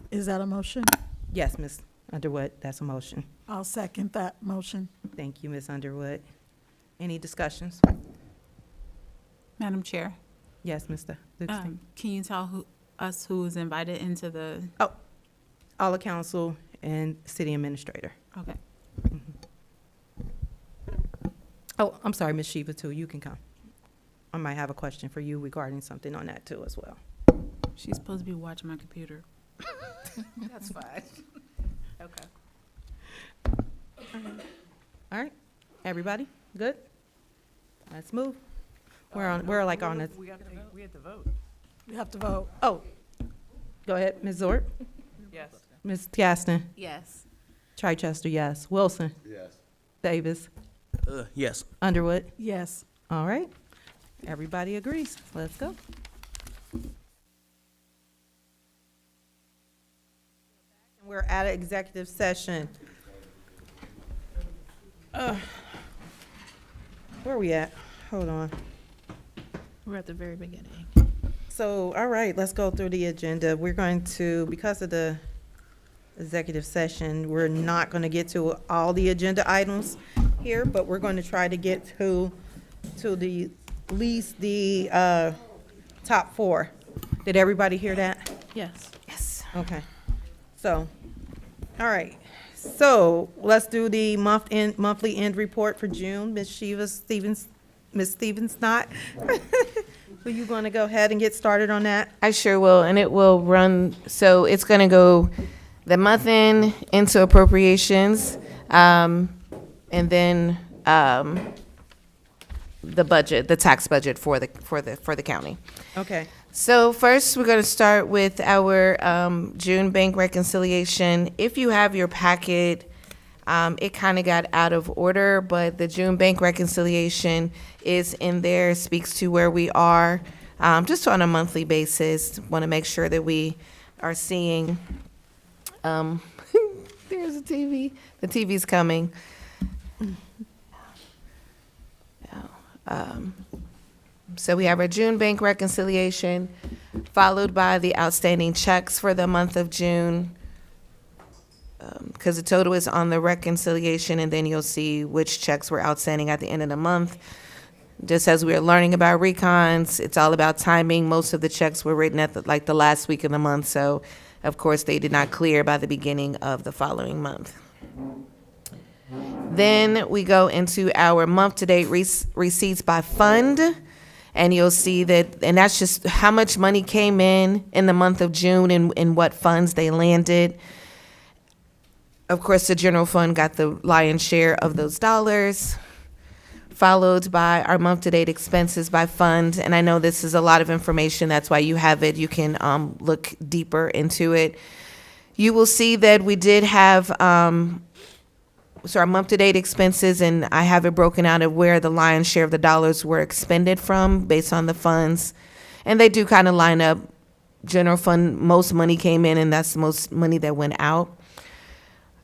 Is that a motion? Yes, Ms. Underwood, that's a motion. I'll second that motion. Thank you, Ms. Underwood. Any discussions? Madam Chair, Yes, Mr. Lucas. can you tell us who is invited into the, All the council and city administrator. okay. Oh, I'm sorry, Ms. Shiva, too. You can come. I might have a question for you regarding something on that, too, as well. She's supposed to be watching my computer. That's fine. Okay. All right, everybody, good? Let's move. We're like on the, We have to vote. We have to vote. oh, go ahead, Ms. Zort, Yes. Ms. Gaston, Yes. Chichester, yes. Wilson, Yes. Davis, Yes. Underwood. Yes. All right, everybody agrees. Let's go. We're at an executive session. Where are we at? Hold on. We're at the very beginning. So, all right, let's go through the agenda. We're going to, because of the executive session, we're not going to get to all the agenda items here, but we're going to try to get to the, at least the top 4. Did everybody hear that? Yes. Yes. Okay. So, all right. So let's do the monthly end report for June. Ms. Ms. Stevens, not. Are you going to go ahead and get started on that? I sure will, and it will run, so it's going to go the month end into appropriations, and then the budget, the tax budget for the county. Okay. So first, we're going to start with our June bank reconciliation. If you have your packet, it kind of got out of order, but the June bank reconciliation is in there, speaks to where we are, just on a monthly basis. Want to make sure that we are seeing, there's a TV. The TV's coming. So we have our June bank reconciliation, followed by the outstanding checks for the month of June, because the total is on the reconciliation, and then you'll see which checks were outstanding at the end of the month. Just as we are learning about recons, it's all about timing. Most of the checks were written at the last week of the month, so of course they did not clear by the beginning of the following month. Then we go into our month-to-date receipts by fund. And you'll see that, and that's just how much money came in the month of June and what funds they landed. Of course, the general fund got the lion's share of those dollars, followed by our month-to-date expenses by fund. And I know this is a lot of information. That's why you have it. You can look deeper into it. You will see that we did have so our month-to-date expenses, and I have it broken out of where the lion's share of the dollars were expended from based on the funds. And they do kind of line up. General fund, most money came in, and that's the most money that went out.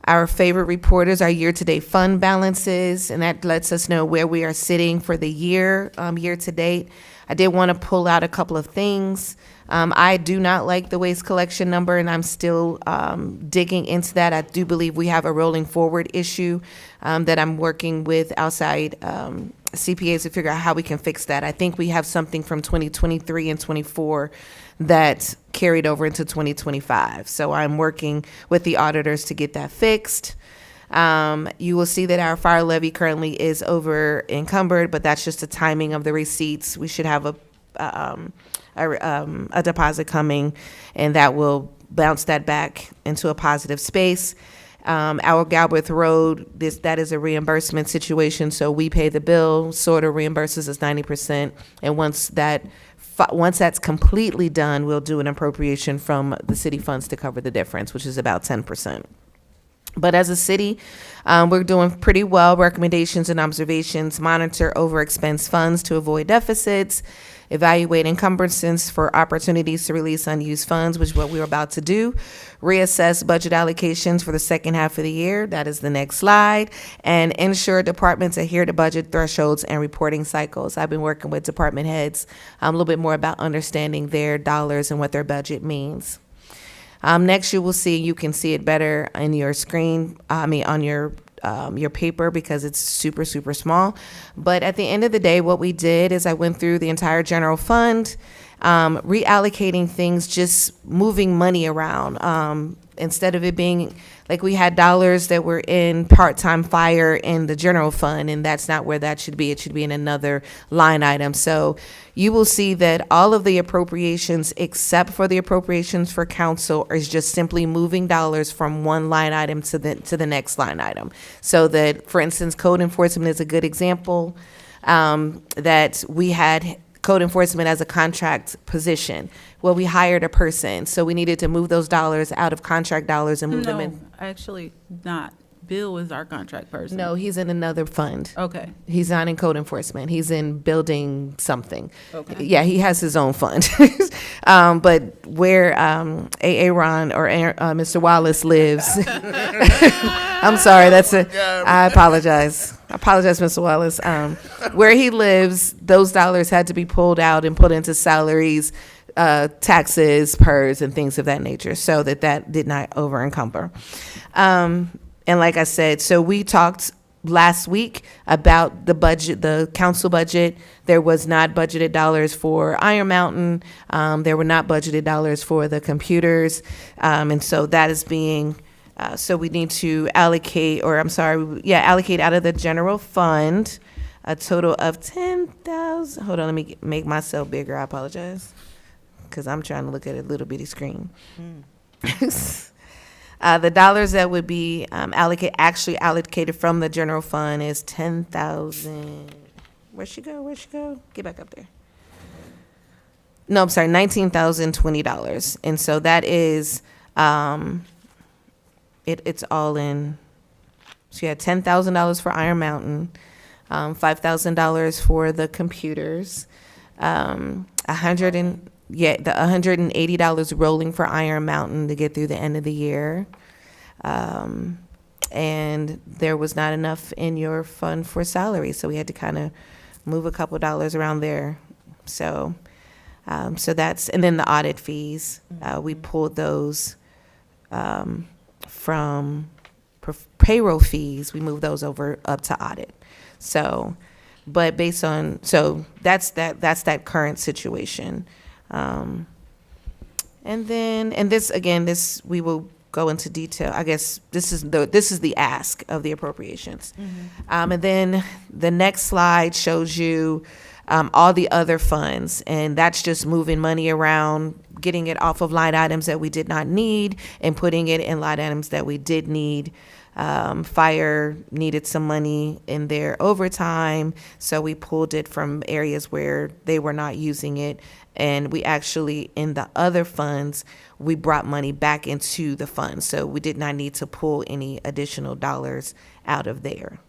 Our favorite report is our year-to-date fund balances, and that lets us know where we are sitting for the year, year-to-date. I did want to pull out a couple of things. I do not like the waste collection number, and I'm still digging into that. I do believe we have a rolling forward issue that I'm working with outside CPAs to figure out how we can fix that. I think we have something from 2023 and 24 that carried over into 2025. So I'm working with the auditors to get that fixed. You will see that our fire levy currently is over encumbered, but that's just the timing of the receipts. We should have a deposit coming, and that will bounce that back into a positive space. Our Galbraith Road, that is a reimbursement situation, so we pay the bill, sort of reimburses us 90%, and once that's completely done, we'll do an appropriation from the city funds to cover the difference, which is about 10%. But as a city, we're doing pretty well. Recommendations and observations: monitor overexpense funds to avoid deficits, evaluate encumbrances for opportunities to release unused funds, which is what we're about to do, reassess budget allocations for the second half of the year, that is the next slide, and ensure departments adhere to budget thresholds and reporting cycles. I've been working with department heads a little bit more about understanding their dollars and what their budget means. Next, you can see it better in your screen, on your paper, because it's super, super small. But at the end of the day, what we did is I went through the entire general fund, reallocating things, just moving money around. Instead of it being like we had dollars that were in part-time fire in the general fund, and that's not where that should be. It should be in another line item. So you will see that all of the appropriations, except for the appropriations for council, is just simply moving dollars from one line item to the next line item. So that, for instance, code enforcement is a good example, that we had code enforcement as a contract position. Well, we hired a person, so we needed to move those dollars out of contract dollars and move them in. No, actually not. Bill is our contract person. No, he's in another fund. Okay, He's not in code enforcement. He's in building something. okay. Yeah, he has his own fund. But where Aaron or Mr. Wallace lives, I'm sorry, I apologize. I apologize, Mr. Wallace. Where he lives, those dollars had to be pulled out and put into salaries, taxes, PERS, and things of that nature, so that did not over encumber. And like I said, so we talked last week about the budget, the council budget. There was not budgeted dollars for Iron Mountain. There were not budgeted dollars for the computers. And so that is being, so we need to allocate out of the general fund a total of 10,000. Hold on, let me make myself bigger. I apologize, because I'm trying to look at a little bitty screen. The dollars that would be allocated from the general fund is 10,000. Where'd she go? Get back up there. No, I'm sorry, $19,020. And so that is, it's all in. So you had $10,000 for Iron Mountain, $5,000 for the computers, the $180 rolling for Iron Mountain to get through the end of the year. And there was not enough in your fund for salary, so we had to kind of move a couple dollars around there. So that's, and then the audit fees, we pulled those from payroll fees, we moved those over up to audit. So, but based on, so that's that current situation. And this we will go into detail. I guess this is the ask of the appropriations. And then the next slide shows you all the other funds, and that's just moving money around, getting it off of line items that we did not need and putting it in line items that we did need. Fire needed some money in their overtime, so we pulled it from areas where they were not using it. And we actually, in the other funds, we brought money back into the fund. So we did not need to pull any additional dollars out of there.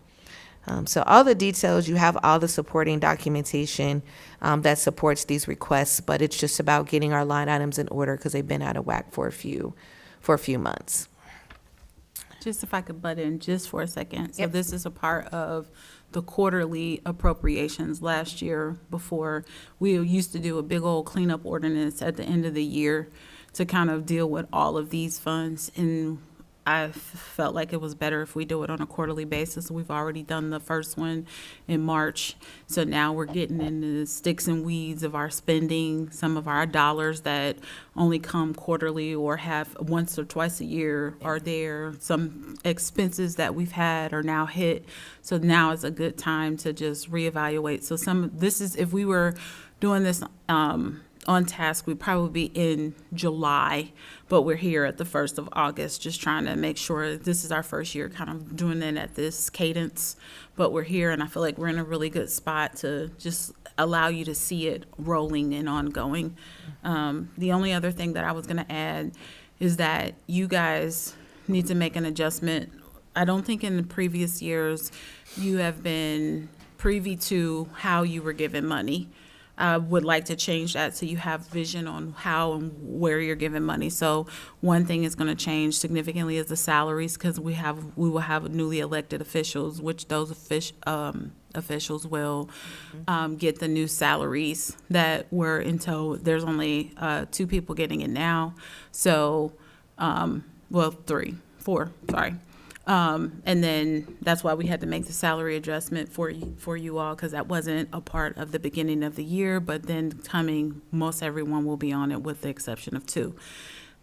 So all the details, you have all the supporting documentation that supports these requests, but it's just about getting our line items in order because they've been out of whack for a few months. Just if I could butt in just for a second. So Yep. this is a part of the quarterly appropriations. Last year, before, we used to do a big old cleanup ordinance at the end of the year to kind of deal with all of these funds. And I felt like it was better if we do it on a quarterly basis. We've already done the first one in March. So now we're getting into the sticks and weeds of our spending, some of our dollars that only come quarterly or have once or twice a year are there. Some expenses that we've had are now hit. So now is a good time to just reevaluate. So if we were doing this on task, we'd probably be in July, but we're here at the 1st of August, just trying to make sure this is our first year kind of doing it at this cadence. But we're here, and I feel like we're in a really good spot to just allow you to see it rolling and ongoing. The only other thing that I was going to add is that you guys need to make an adjustment. I don't think in the previous years you have been privy to how you were given money. I would like to change that so you have vision on how and where you're giving money. So one thing is going to change significantly is the salaries, because we will have newly elected officials, which those officials will get the new salaries that were until there's only 2 people getting it now. So, four, sorry. And then that's why we had to make the salary adjustment for you all, because that wasn't a part of the beginning of the year, but then most everyone will be on it with the exception of 2.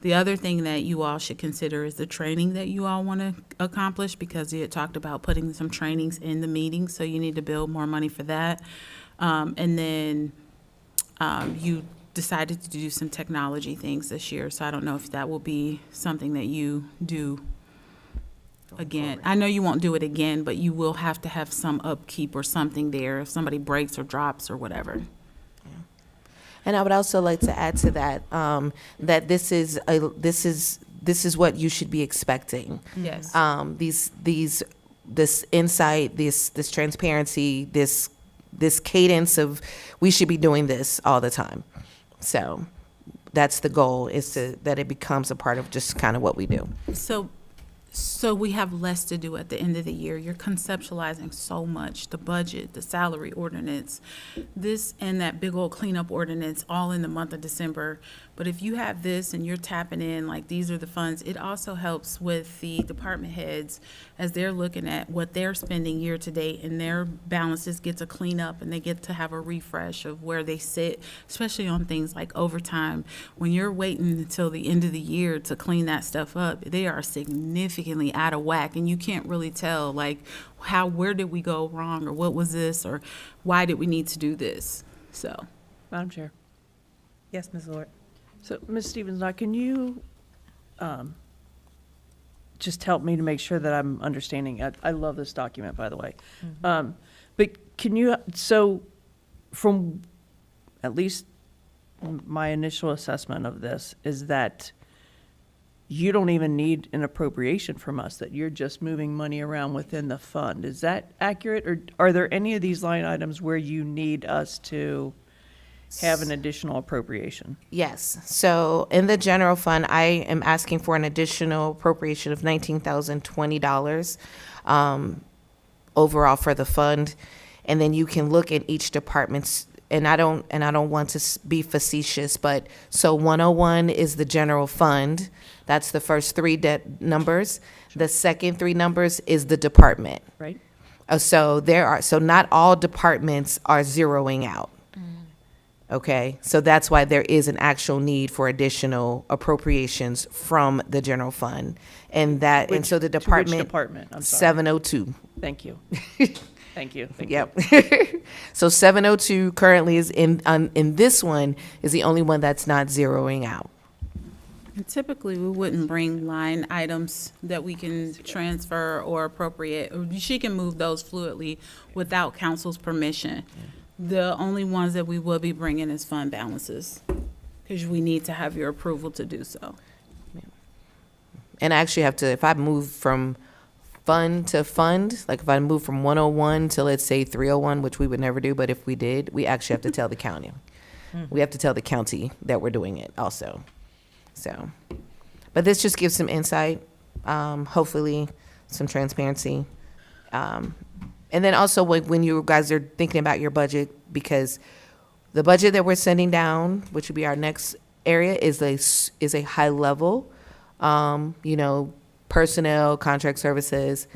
The other thing that you all should consider is the training that you all want to accomplish, because you had talked about putting some trainings in the meeting, so you need to build more money for that. And then you decided to do some technology things this year, so I don't know if that will be something that you do again. I know you won't do it again, but you will have to have some upkeep or something there if somebody breaks or drops or whatever. And I would also like to add to that, that this is this is what you should be expecting. Yes. This insight, this transparency, this cadence of, we should be doing this all the time. So that's the goal, is that it becomes a part of just kind of what we do. So we have less to do at the end of the year. You're conceptualizing so much, the budget, the salary ordinance, this and that big old cleanup ordinance, all in the month of December. But if you have this and you're tapping in, like, these are the funds, it also helps with the department heads as they're looking at what they're spending year to date, and their balances get to clean up and they get to have a refresh of where they sit, especially on things like overtime. When you're waiting until the end of the year to clean that stuff up, they are significantly out of whack, and you can't really tell, like, where did we go wrong, or what was this, or why did we need to do this? So, Madam Chair. Yes, Ms. Lord. So, Ms. Stevens, now can you just help me to make sure that I'm understanding? I love this document, by the way. But can you, so from at least my initial assessment of this is that you don't even need an appropriation from us, that you're just moving money around within the fund. Is that accurate? Or are there any of these line items where you need us to have an additional appropriation? Yes. So in the general fund, I am asking for an additional appropriation of $19,020 overall for the fund. And then you can look at each department's, and I don't want to be facetious, but so 101 is the general fund. That's the first three numbers. The second three numbers is the department. Right? So not all departments are zeroing out. Okay, so that's why there is an actual need for additional appropriations from the general fund, and so the To which department department? I'm sorry. 702. Thank you. Thank you. Thank you. Yep. So 702 currently is in this one is the only one that's not zeroing out. and typically, we wouldn't bring line items that we can transfer or appropriate. She can move those fluidly without council's permission. The only ones that we will be bringing is fund balances, because we need to have your approval to do so. And I actually have to, if I move from fund to fund, like if I move from 101 to, let's say, 301, which we would never do, but if we did, we actually have to tell the county. We have to tell the county that we're doing it also. So, but this just gives some insight, hopefully some transparency. And then also when you guys are thinking about your budget, because the budget that we're sending down, which would be our next area, is a high level, personnel, contract services.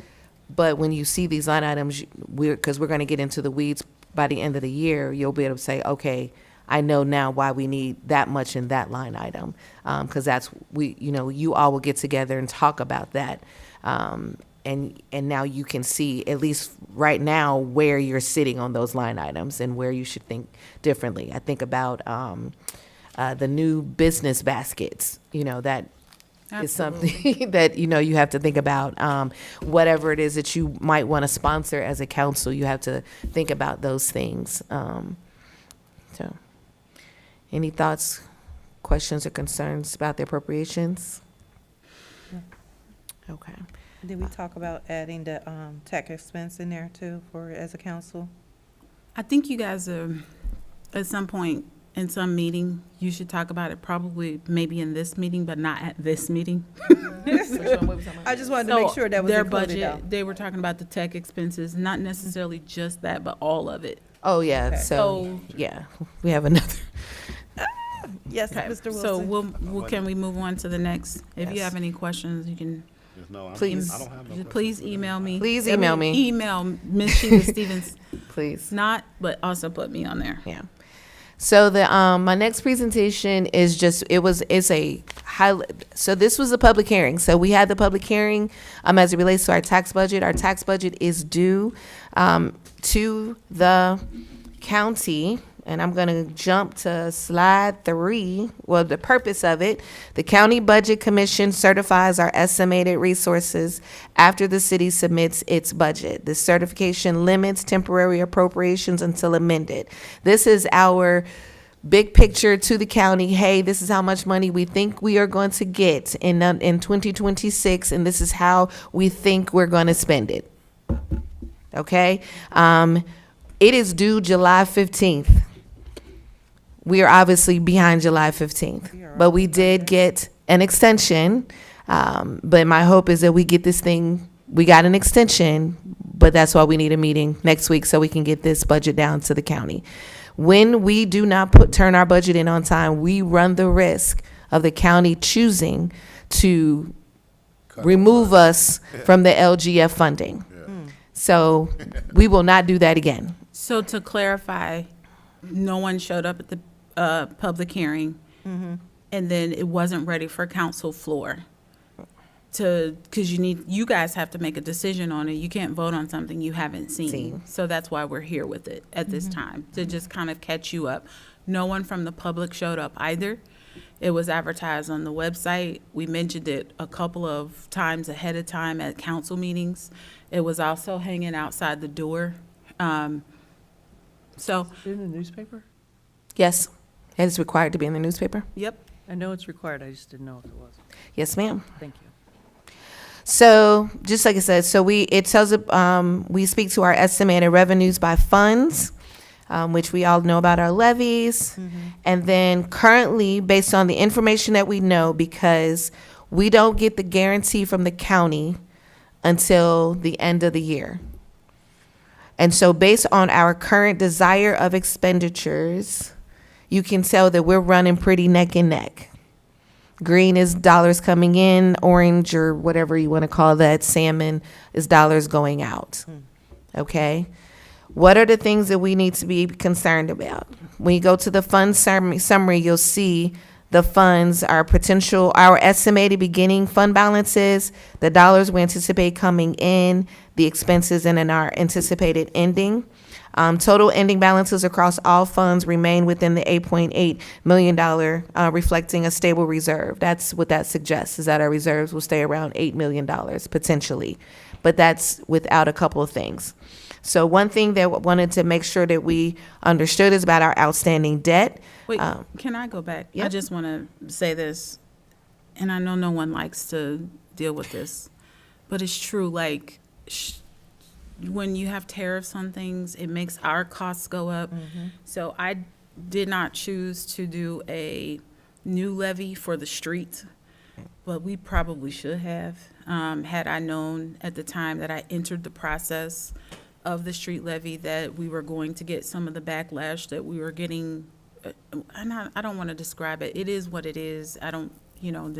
But when you see these line items, because we're going to get into the weeds by the end of the year, you'll be able to say, okay, I know now why we need that much in that line item, because that's you all will get together and talk about that. And now you can see, at least right now, where you're sitting on those line items and where you should think differently. I think about the new business baskets, that is something that, you have to think about. Whatever it is that you might want to sponsor as a council, you have to think about those things. So, any thoughts, questions, or concerns about the appropriations? Okay. Did we talk about adding the tech expense in there too as a council? I think you guys are, at some point, in some meeting, you should talk about it, probably maybe in this meeting, but not at this meeting. I just wanted to make sure that was Their included, though. budget, they were talking about the tech expenses, not necessarily just that, but all of it. Oh, yeah, Okay. so, yeah, we have another. Yes, Okay, Mr. Wilson. So can we move on to the next? If you Yes. have any questions, you can, Please. please email me. Please email me. Email Ms. Sheila Stevens, Please. not, but also put me on there. Yeah. So my next presentation is so this was a public hearing. So we had the public hearing as it relates to our tax budget. Our tax budget is due to the county, and I'm going to jump to slide 3. Well, the purpose of it, the County Budget Commission certifies our estimated resources after the city submits its budget. This certification limits temporary appropriations until amended. This is our big picture to the county. Hey, this is how much money we think we are going to get in 2026, and this is how we think we're going to spend it. Okay? It is due July 15th. We are obviously behind July 15th, but we did get an extension. But my hope is that we get this thing, we got an extension, but that's why we need a meeting next week so we can get this budget down to the county. When we do not turn our budget in on time, we run the risk of the county choosing to remove us from the LGF funding. So we will not do that again. So to clarify, no one showed up at the public hearing, and then it wasn't ready for council floor. Because you guys have to make a decision on it. You can't vote on something you haven't seen. So that's why we're here with it at this time, to just kind of catch you up. No one from the public showed up either. It was advertised on the website. We mentioned it a couple of times ahead of time at council meetings. It was also hanging outside the door. So, In the newspaper? Yes, it is required to be in the newspaper. yep. I know it's required, I just didn't know if it was. Yes, ma'am. Thank you. So just like I said, so we speak to our estimated revenues by funds, which we all know about our levies. And then currently, based on the information that we know, because we don't get the guarantee from the county until the end of the year. And so based on our current desire of expenditures, you can tell that we're running pretty neck and neck. Green is dollars coming in, orange or whatever you want to call that, salmon is dollars going out. Okay? What are the things that we need to be concerned about? When you go to the fund summary, you'll see the funds, our estimated beginning fund balances, the dollars we anticipate coming in, the expenses, and then our anticipated ending. Total ending balances across all funds remain within the $8.8 million, reflecting a stable reserve. That's what that suggests, is that our reserves will stay around $8 million potentially. But that's without a couple of things. So one thing that I wanted to make sure that we understood is about our outstanding debt. Wait, can I go back? I Yep. just want to say this, and I know no one likes to deal with this, but it's true, like, when you have tariffs on things, it makes our costs go up. So I did not choose to do a new levy for the street, but we probably should have, had I known at the time that I entered the process of the street levy that we were going to get some of the backlash that we were getting. I don't want to describe it. It is what it is. I don't want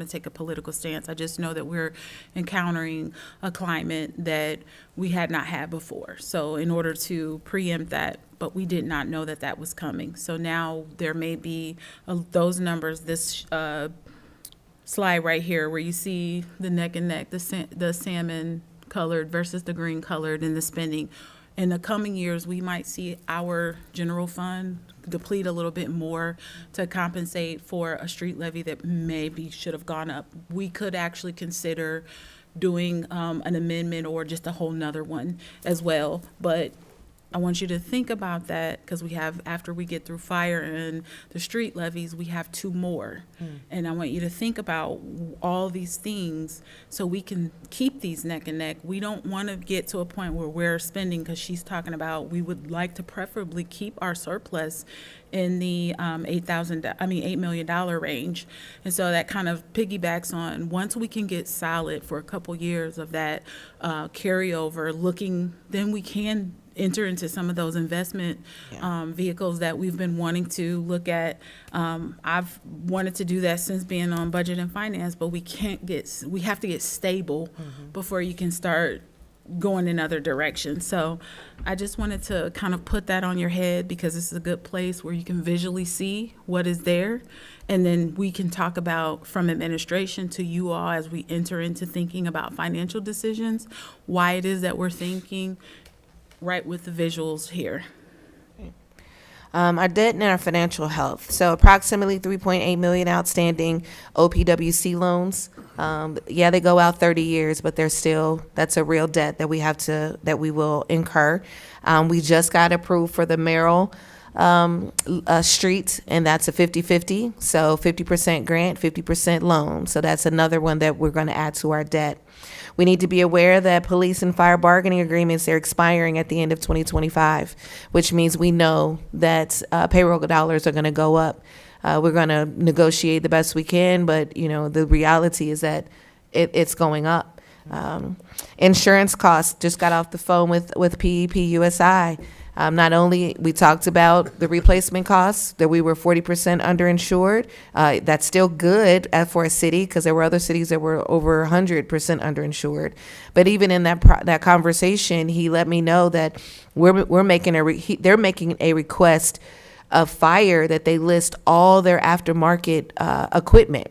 to take a political stance. I just know that we're encountering a climate that we had not had before. So in order to preempt that, but we did not know that that was coming. So now there may be those numbers, this slide right here where you see the neck and neck, the salmon colored versus the green colored and the spending. In the coming years, we might see our general fund deplete a little bit more to compensate for a street levy that maybe should have gone up. We could actually consider doing an amendment or just a whole nother one as well. But I want you to think about that, because we have, after we get through fire and the street levies, we have 2 more. And I want you to think about all these things so we can keep these neck and neck. We don't want to get to a point where we're spending, because she's talking about, we would like to preferably keep our surplus in the $8 million range. And so that kind of piggybacks on, once we can get solid for a couple years of that carryover, then we can enter into some of those investment vehicles that we've been wanting to look at. I've wanted to do that since being on budget and finance, but we have to get stable before you can start going in other directions. So I just wanted to kind of put that on your head, because this is a good place where you can visually see what is there. And then we can talk about, from administration to you all, as we enter into thinking about financial decisions, why it is that we're thinking right with the visuals here. Our debt and our financial health. So approximately 3.8 million outstanding OPWC loans. They go out 30 years, but that's a real debt that we will incur. We just got approved for the Merrill street, and that's a 50-50. So 50% grant, 50% loan. So that's another one that we're going to add to our debt. We need to be aware that police and fire bargaining agreements are expiring at the end of 2025, which means we know that payroll dollars are going to go up. We're going to negotiate the best we can, but the reality is that it's going up. Insurance costs, just got off the phone with PEP USI. Not only we talked about the replacement costs, that we were 40% underinsured. That's still good for a city, because there were other cities that were over 100% underinsured. But even in that conversation, he let me know that they're making a request of fire that they list all their aftermarket equipment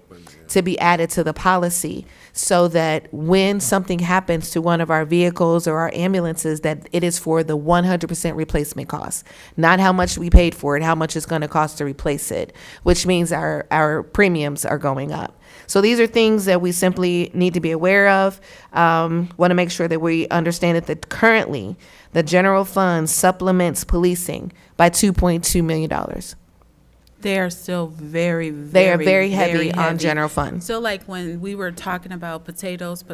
to be added to the policy, so that when something happens to one of our vehicles or our ambulances, that it is for the 100% replacement cost, not how much we paid for it, how much it's going to cost to replace it, which means our premiums are going up. So these are things that we simply need to be aware of. Want to make sure that we understand that currently the general fund supplements policing by $2.2 million. They are still very, They are very heavy very on general fund. So like when we were talking about potatoes,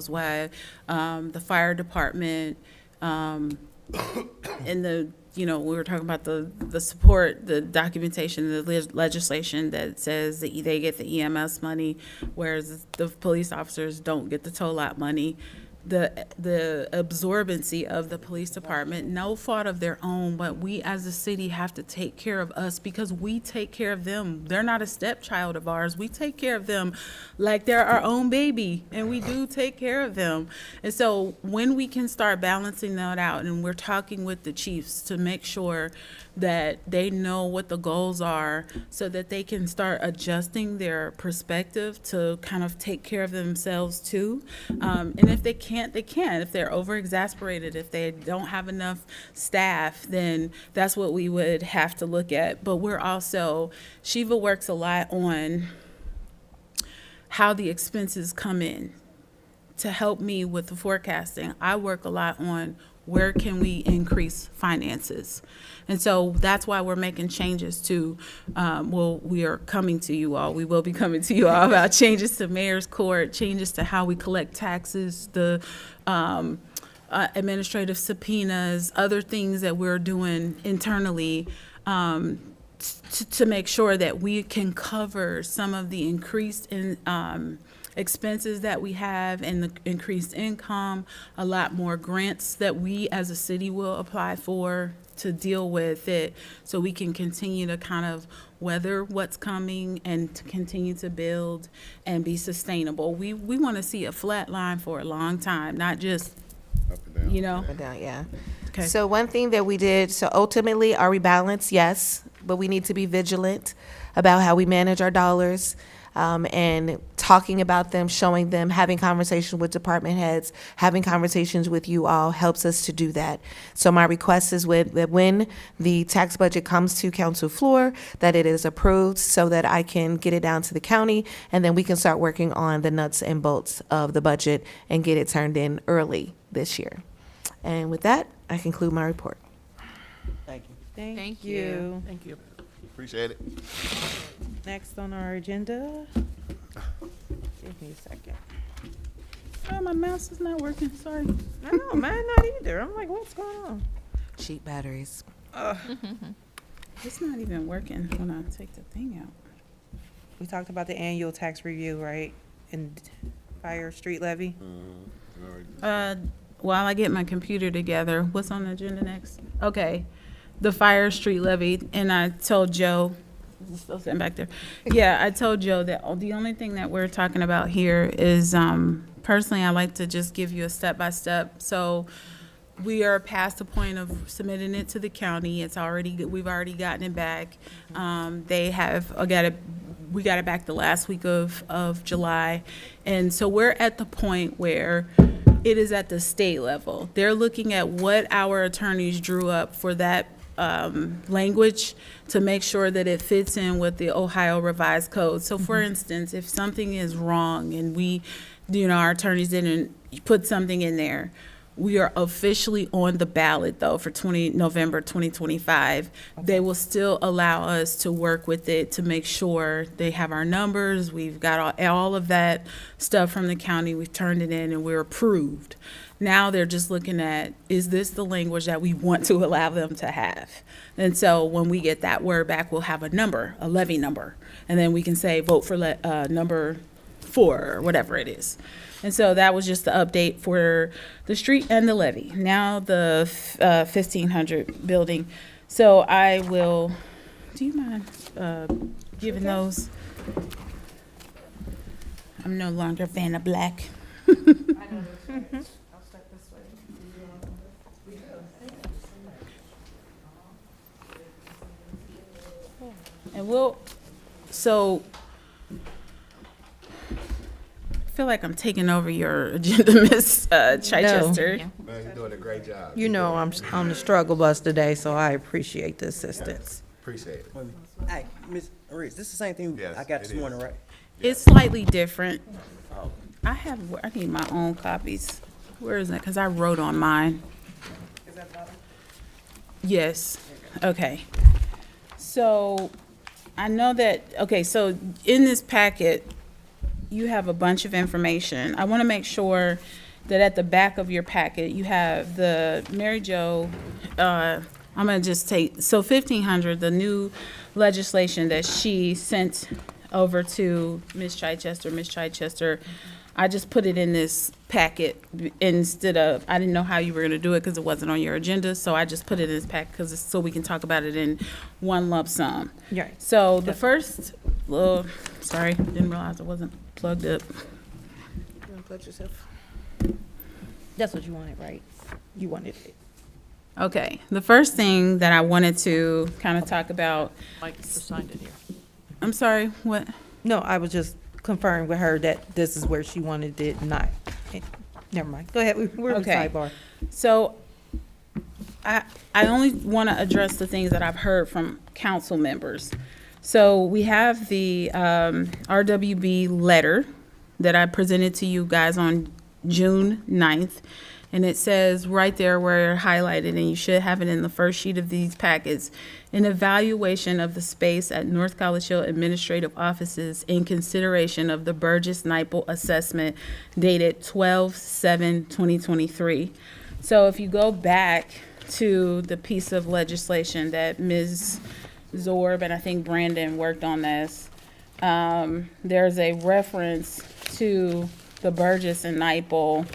why the fire department, and we were talking about the support, the documentation, the legislation that says that they get the EMS money, whereas the police officers don't get the toll out money. The absorbency of the police department, no fault of their own, but we as a city have to take care of us, because we take care of them. They're not a stepchild of ours. We take care of them like they're our own baby, and we do take care of them. And so when we can start balancing that out, and we're talking with the chiefs to make sure that they know what the goals are, so that they can start adjusting their perspective to kind of take care of themselves too. And if they can't, they can't. If they're over-exasperated, if they don't have enough staff, then that's what we would have to look at. But we're also, Shiva works a lot on how the expenses come in to help me with the forecasting. I work a lot on where can we increase finances. And so that's why we're making changes to, we are coming to you all. We will be coming to you all about changes to mayor's court, changes to how we collect taxes, the administrative subpoenas, other things that we're doing internally to make sure that we can cover some of the increased expenses that we have and the increased income, a lot more grants that we as a city will apply for to deal with it, so we can continue to kind of weather what's coming and to continue to build and be sustainable. We want to see a flat line for a long time, not just, Up and down. Up and down, yeah. Okay. So one thing that we did, so ultimately, are we balanced? Yes, but we need to be vigilant about how we manage our dollars. And talking about them, showing them, having conversations with department heads, having conversations with you all helps us to do that. So my request is that when the tax budget comes to council floor, that it is approved so that I can get it down to the county, and then we can start working on the nuts and bolts of the budget and get it turned in early this year. And with that, I conclude my report. Thank Thank you. Thank you. Appreciate it. Next on our agenda, give me a second. Oh, my mouse is not working, sorry. I know, mine not either. I'm like, what's going on? Cheap batteries. It's not even working when I take the thing out. We talked about the annual tax review, right? And fire street levy. While I get my computer together, what's on the agenda next? Okay, the fire street levy, and I told Joe, still sitting back there. Yeah, I told Joe that the only thing that we're talking about here is, personally, I like to just give you a step-by-step. So we are past the point of submitting it to the county. We've already gotten it back. They have we got it back the last week of July. And so we're at the point where it is at the state level. They're looking at what our attorneys drew up for that language to make sure that it fits in with the Ohio Revised Code. So for instance, if something is wrong and our attorneys didn't put something in there, we are officially on the ballot though for November 2025. They will still allow us to work with it to make sure they have our numbers. We've got all of that stuff from the county. We've turned it in and we're approved. Now they're just looking at, is this the language that we want to allow them to have? And so when we get that word back, we'll have a number, a levy number. And then we can say, vote for number 4 or whatever it is. And so that was just the update for the street and the levy. Now the 1500 building. So I will, do you mind giving those? I'm no longer a fan of black. And so I feel like I'm taking over your agenda, Ms. Chichester. Man, you're doing a great job. You know, I'm on the struggle bus today, so I appreciate the assistance. Appreciate it. Hey, Ms. Reese, this is the same thing Yes, I got it this morning, is. right? It's slightly different. I need my own copies. Where is that? Because I wrote on mine. Yes, okay. So I know that, okay, so in this packet, you have a bunch of information. I want to make sure that at the back of your packet, you have the Mary Jo, I'm going to just take, so 1500, the new legislation that she sent over to Ms. Chichester. Ms. Chichester, I just put it in this packet instead of, I didn't know how you were going to do it because it wasn't on your agenda, so I just put it in this packet because so we can talk about it in one lump sum. Right. So the first, sorry, didn't realize it wasn't plugged up. That's what you wanted, right? You wanted it. Okay, the first thing that I wanted to kind of talk about, Mike signed it here. I'm sorry, what? No, I was just confirming with her that this is where she wanted it, not, never mind. Go ahead, we're on Okay. sidebar. So I only want to address the things that I've heard from council members. So we have the RWB letter that I presented to you guys on June 9th. And it says right there where it's highlighted, and you should have it in the first sheet of these packets, an evaluation of the space at North College Hill Administrative Offices in consideration of the Burgess-Nyepel assessment dated 12/7/2023. So if you go back to the piece of legislation that Ms. Zorb and I think Brandon worked on this, there's a reference to the Burgess and Nyepel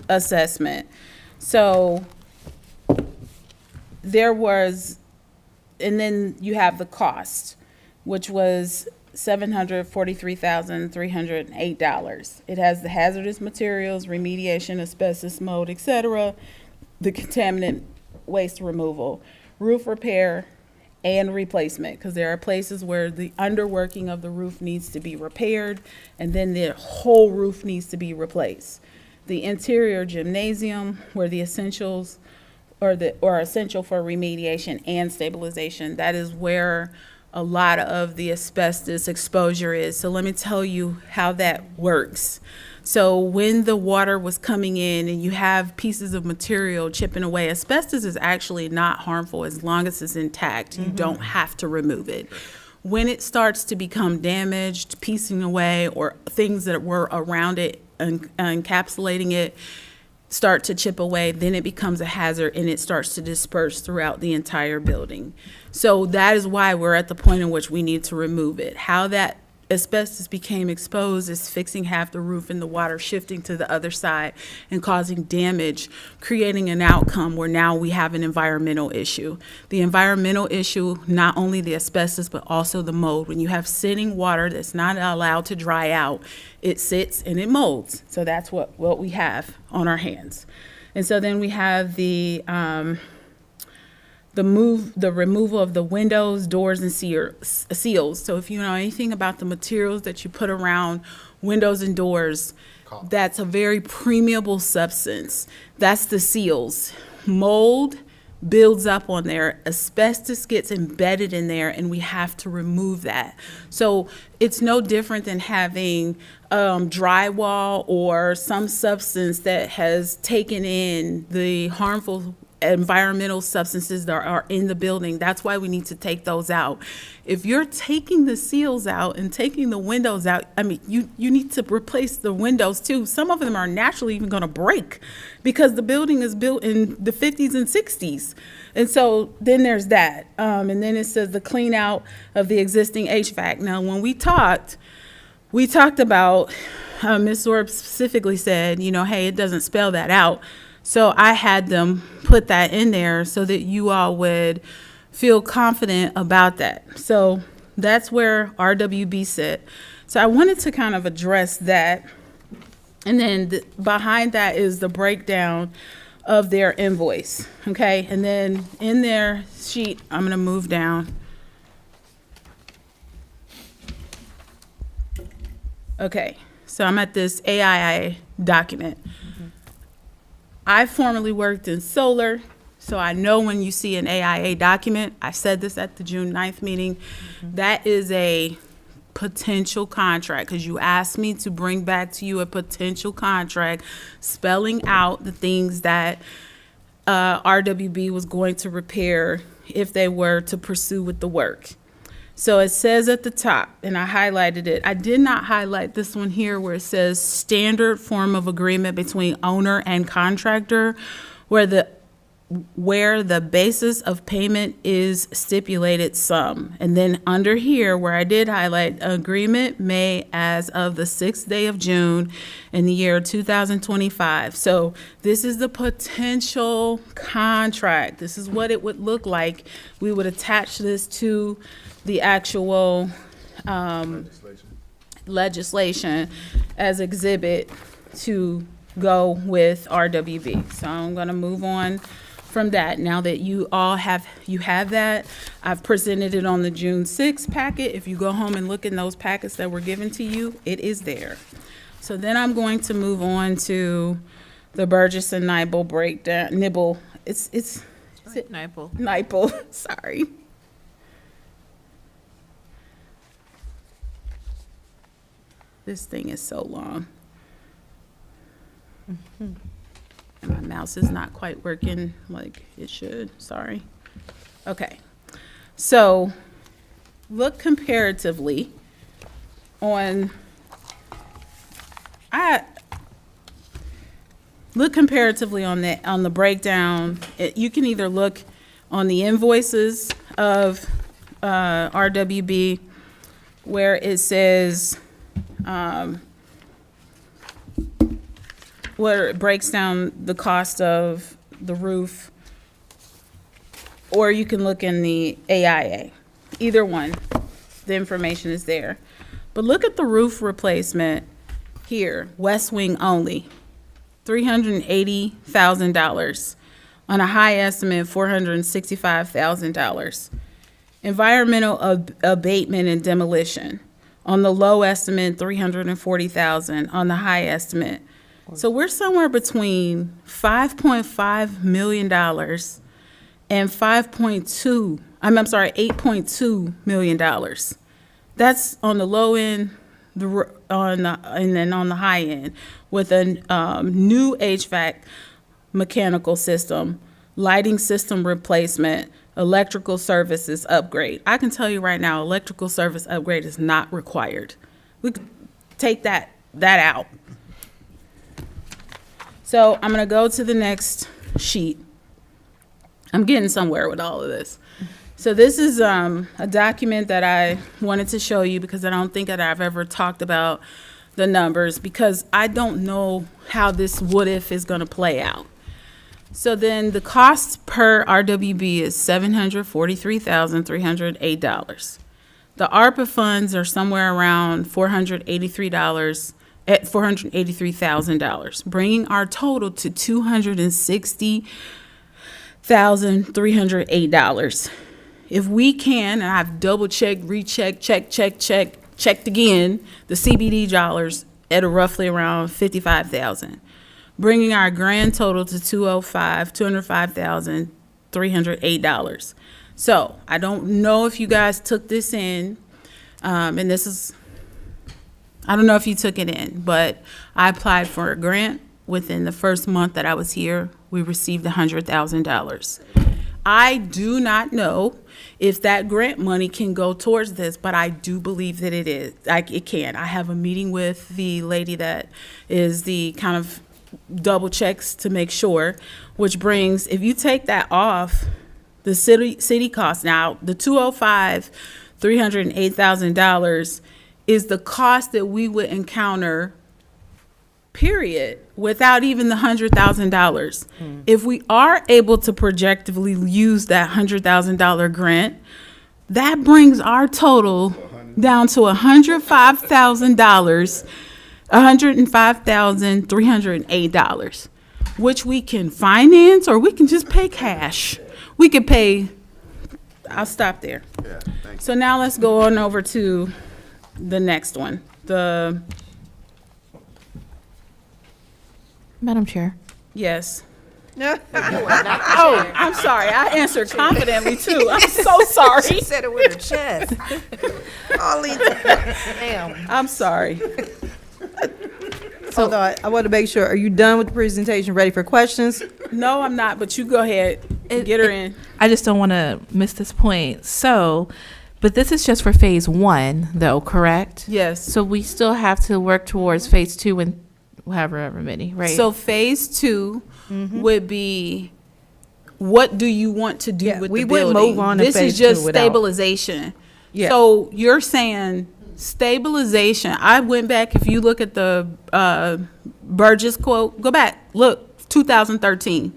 assessment. So there was, and then you have the cost, which was $743,308. It has the hazardous materials, remediation, asbestos, mold, etc., the contaminant waste removal, roof repair, and replacement, because there are places where the underworking of the roof needs to be repaired, and then the whole roof needs to be replaced. The interior gymnasium, where the essentials are essential for remediation and stabilization, that is where a lot of the asbestos exposure is. So let me tell you how that works. So when the water was coming in and you have pieces of material chipping away, asbestos is actually not harmful as long as it's intact. You don't have to remove it. When it starts to become damaged, piecing away, or things that were around it and encapsulating it start to chip away, then it becomes a hazard and it starts to disperse throughout the entire building. So that is why we're at the point in which we need to remove it. How that asbestos became exposed is fixing half the roof and the water shifting to the other side and causing damage, creating an outcome where now we have an environmental issue. The environmental issue, not only the asbestos, but also the mold. When you have sitting water that's not allowed to dry out, it sits and it molds. So that's what we have on our hands. And so then we have the removal of the windows, doors, and seals. So if you know anything about the materials that you put around windows and doors, that's a very permeable substance. That's the seals. Mold, builds up on there, asbestos gets embedded in there, and we have to remove that. So it's no different than having drywall or some substance that has taken in the harmful environmental substances that are in the building. That's why we need to take those out. If you're taking the seals out and taking the windows out, I mean, you need to replace the windows too. Some of them are naturally even going to break because the building is built in the 50s and 60s. And so then there's that. And then it says the clean out of the existing HVAC. Now, when we talked about, Ms. Zorb specifically said, you know, hey, it doesn't spell that out. So I had them put that in there so that you all would feel confident about that. So that's where RWB sit. So I wanted to kind of address that. And then behind that is the breakdown of their invoice, okay? And then in their sheet, I'm gonna move down. Okay, so I'm at this AIA document. I formerly worked in solar, so I know when you see an AIA document, I said this at the June 9th meeting, that is a potential contract, because you asked me to bring back to you a potential contract spelling out the things that RWB was going to repair if they were to pursue with the work. So it says at the top, and I highlighted it. I did not highlight this one here where it says standard form of agreement between owner and contractor, where the basis of payment is stipulated sum. And then under here, where I did highlight agreement may as of the 6th day of June in the year 2025. So this is the potential contract. This is what it would look like. We would attach this to the actual legislation as exhibit to go with RWB. So I'm gonna move on from that. Now that you have that, I've presented it on the June 6th packet. If you go home and look in those packets that were given to you, it is there. So then I'm going to move on to the Burgess and Nibble breakdown, is it Nipple. Nibble, sorry. This thing is so long. And my mouse is not quite working like it should, sorry. Okay, so look comparatively on, on the breakdown. You can either look on the invoices of RWB where it says, where it breaks down the cost of the roof, or you can look in the AIA. Either one, the information is there. But look at the roof replacement here, West Wing only, $380,000. On a high estimate, $465,000. Environmental abatement and demolition. On the low estimate, $340,000. On the high estimate. So we're somewhere between $5.5 million and $8.2 million. That's on the low end, and then on the high end with a new HVAC mechanical system, lighting system replacement, electrical services upgrade. I can tell you right now, electrical service upgrade is not required. We could take that out. So I'm going to go to the next sheet. I'm getting somewhere with all of this. So this is a document that I wanted to show you because I don't think that I've ever talked about the numbers because I don't know how this what if is going to play out. So then the cost per RWB is $743,308. The ARPA funds are somewhere around $483,000, bringing our total to $260,308. If we can, and I've double checked, rechecked, checked again, the CBD dollars at roughly around $55,000, bringing our grand total to $205,000 $308. So I don't know if you guys took this in, and this is, I don't know if you took it in, but I applied for a grant. Within the first month that I was here, we received $100,000. I do not know if that grant money can go towards this, but I do believe that it is. It can. I have a meeting with the lady that is the kind of double checks to make sure, which brings, if you take that off, the city cost now, the 205, $308,000 is the cost that we would encounter, period, without even the $100,000. If we are able to projectively use that $100,000 grant, that brings our total down to $105,000, $105,308, which we can finance or we can just pay cash. We could pay, I'll stop there. Yeah, thank you. So now let's go on over to the next one, Madam Chair. yes. Oh, I'm sorry. I answered confidently too. I'm so sorry. She said it with her chest. Damn. I'm sorry. Hold on, I want to make sure, are you done with the presentation, ready for questions? No, I'm not, but you go ahead. Get her in. I just don't want to miss this point. So, but this is just for phase 1, though, correct? Yes. So we still have to work towards phase 2 and however many, right? So phase 2 would be, what do you want to do Yeah, with we the wouldn't building? move on to This is phase just 2 without- stabilization. Yeah. So you're saying stabilization. I went back, if you look at the Burgess quote, go back, look, 2013.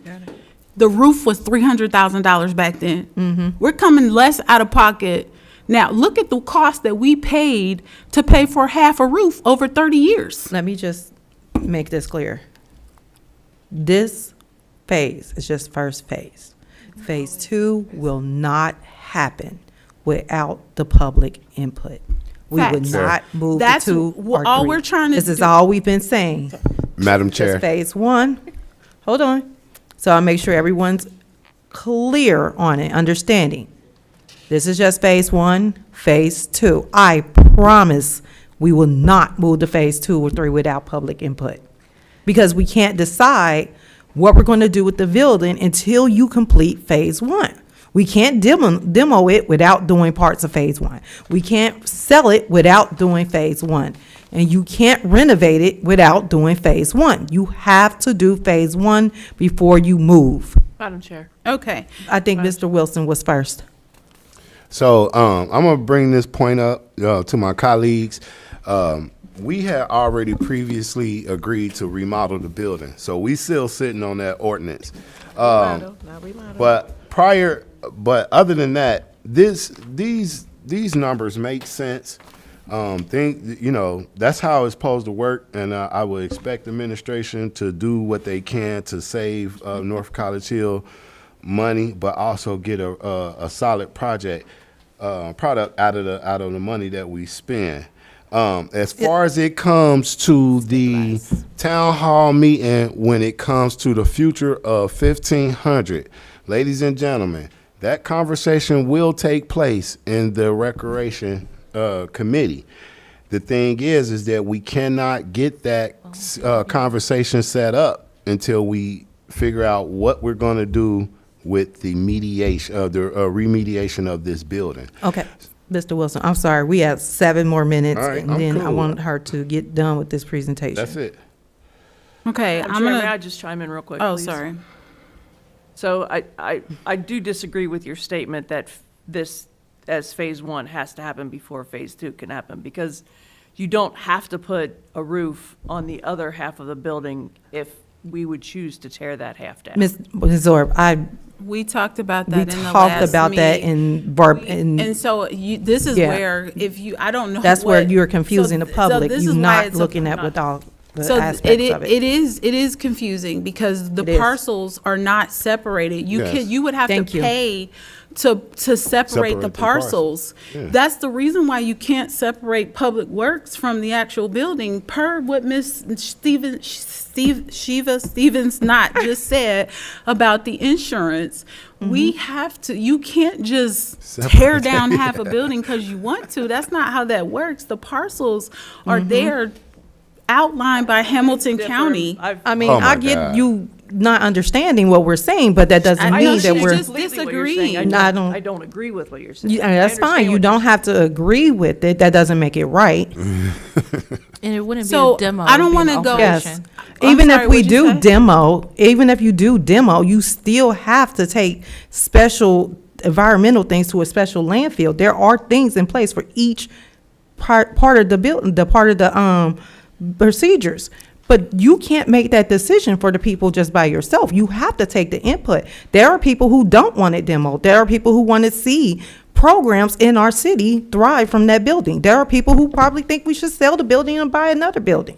The roof was $300,000 back then. We're coming less out of pocket. Now, look at the cost that we paid to pay for half a roof over 30 years. Let me just make this clear. This phase is just first phase. Phase 2 will not happen without the public input. We would Facts. not move to That's 2 or 3. all we're trying to This is do. all we've been saying. Madam Chair. Just phase 1. Hold on. So I'll make sure everyone's clear on it, understanding. This is just phase 1, phase 2. I promise we will not move to phase 2 or 3 without public input. Because we can't decide what we're going to do with the building until you complete phase 1. We can't demo it without doing parts of phase 1. We can't sell it without doing phase 1. And you can't renovate it without doing phase 1. You have to do phase 1 before you move. Madam Chair. Okay. I think Mr. Wilson was first. So I'm gonna bring this point up to my colleagues. We had already previously agreed to remodel the building, so we still sitting on that ordinance. But other than that, these numbers make sense. That's how it's supposed to work, and I would expect administration to do what they can to save North College Hill money, but also get a solid product out of the money that we spend. As far as it comes to the town hall meeting, when it comes to the future of 1500, ladies and gentlemen, that conversation will take place in the recreation committee. The thing is that we cannot get that conversation set up until we figure out what we're going to do with the remediation of this building. Okay, Mr. Wilson, I'm sorry, we have 7 more minutes, All right, and I'm then I cool. want her to get done with this presentation. That's it. Okay, Madam I'm Chair, may I gonna, just chime in real quick, oh, please? sorry. So I do disagree with your statement that this, as phase 1, has to happen before phase 2 can happen, because you don't have to put a roof on the other half of the building if we would choose to tear that half down. Ms. Zorb, We talked about we that in the talked last about that meeting. in And so this is Yeah. where, if you, I don't know. that's where what- you're confusing so the th- so public. this You're is why not it's a- looking at what all, the So aspects of it. it is confusing because the It is. parcels are not separated. Yes. You would have Thank to you. pay to separate Separate the the parcels. parcels. Yeah. That's the reason why you can't separate public works from the actual building, per what Ms. Shiva Stevens Knott just said about the insurance. We have to, you can't just tear down half a building because you want to. That's not how that works. The parcels are there outlined by Hamilton County. I mean, Oh my I get God. you not understanding what we're saying, but that doesn't I know mean that she's we're. just disagreeing. No, I don't- I don't agree with what you're saying. Yeah, that's I fine. understand You what don't have to agree with it. That doesn't make it right. And it wouldn't So, be a demo. I don't it'd be an wanna go- Yes. alteration. Even sorry, if we what'd you do say? demo, even if you do demo, you still have to take special environmental things to a special landfill. There are things in place for each part of the building, the part of the procedures. But you can't make that decision for the people just by yourself. You have to take the input. There are people who don't want it demoed. There are people who want to see programs in our city thrive from that building. There are people who probably think we should sell the building and buy another building.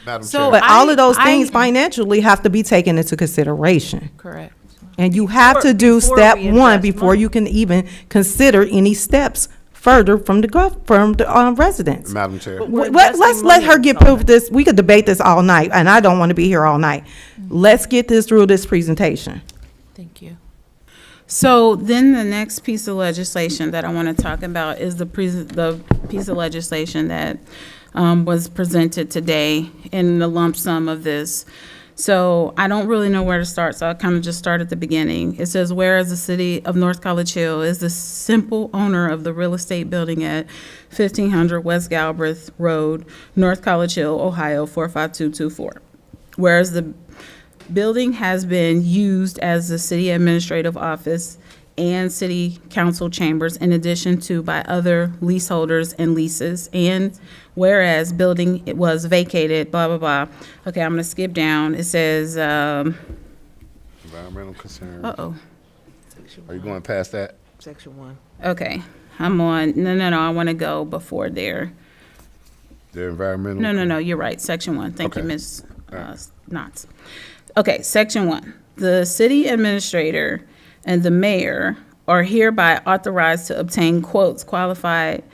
Madam So Chair. But all of those I- things financially have to be taken into consideration. Correct. And you have to do Before step we one invest before money. you can even consider any steps further from the residents. Madam Chair. But we're Let's investing let money her in get something. through this. We could debate this all night, and I don't want to be here all night. Let's get this through this presentation. Thank you. So then the next piece of legislation that I want to talk about is the piece of legislation that was presented today in the lump sum of this. So I don't really know where to start, so I'll kind of just start at the beginning. It says, whereas the city of North College Hill is the simple owner of the real estate building at 1500 West Galbraith Road, North College Hill, Ohio 45224. Whereas the building has been used as the city administrative office and city council chambers in addition to by other leaseholders and leases. And whereas building it was vacated, blah, blah, blah. Okay, I'm gonna skip down. It says, Environmental concern. uh-oh, Are you going past that? Section 1. okay. I'm on, no, I wanna go before there. The environmental. No, you're right, section 1. Thank you, Okay. Ms. Alright. Knotts. Okay, section 1. The city administrator and the mayor are hereby authorized to obtain quotes qualified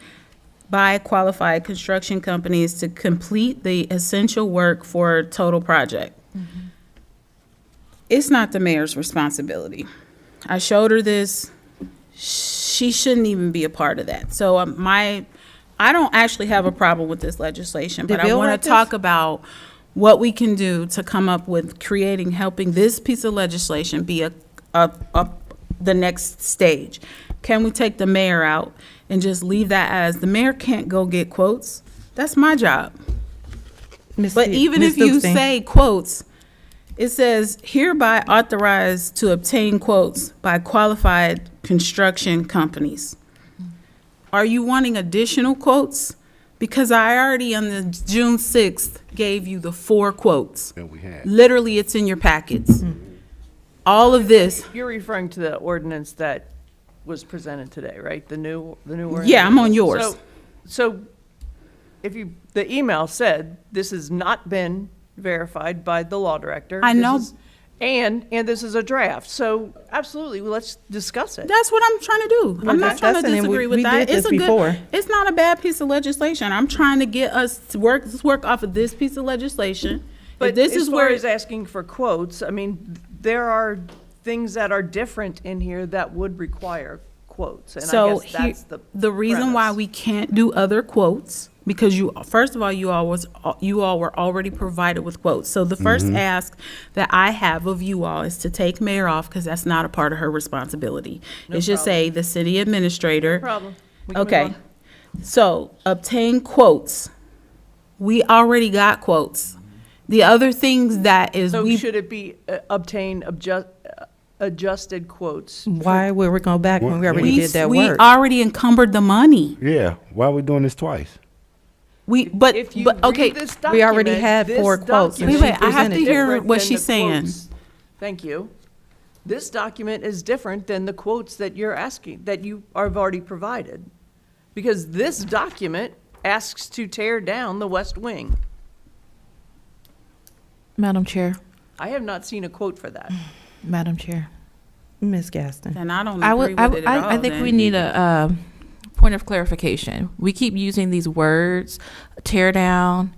by qualified construction companies to complete the essential work for a total project. It's not the mayor's responsibility. I showed her this. She shouldn't even be a part of that. So I don't actually have a problem with this legislation, Did but I Bill want write to this? talk about what we can do to come up with helping this piece of legislation be the next stage. Can we take the mayor out and just leave that as, the mayor can't go get quotes? That's my job. But even if you say quotes, it says hereby authorized to obtain quotes by qualified construction companies. Are you wanting additional quotes? Because I already on the June 6th gave you the 4 quotes. That we had. Literally, it's in your packets. All of this, You're referring to the ordinance that was presented today, right? The new ordinance? Yeah, I'm on yours. So if the email said, this has not been verified by the law director. I This know. is- And this is a draft, so absolutely, let's discuss it. that's what I'm trying to do. I'm not trying to discussing it. disagree with We that. did It's this a before. good, it's not a bad piece of legislation. I'm trying to get us to work off of this piece of legislation. If But this as is far where, as asking for quotes, I mean, there are things that are different in here that would require quotes, and I so guess that's the reason why premise. we can't do other quotes, because first of all, you all were already provided with quotes. So the first ask that I have of you all is to take mayor off, because that's not a part of her responsibility. No It's just say the city administrator. Problem. We can move Okay, on. so obtain quotes. We already got quotes. The other things that is So we, should it be obtain adjusted quotes? Why would we go back when we already we did that we work? already encumbered the money. Yeah, why are we doing this twice? If you okay. read this We already document, had this 4 quotes, and document Wait, she I have to presented hear different what than she's the saying. quotes. Thank you. This document is different than the quotes that you're asking, that you have already provided. Because this document asks to tear down the west wing. Madam Chair, I have not seen a quote for that. Madam Chair. Ms. Gaston. And I don't I agree would, with it at all. I think then. we need a point of clarification. We keep using these words, tear down,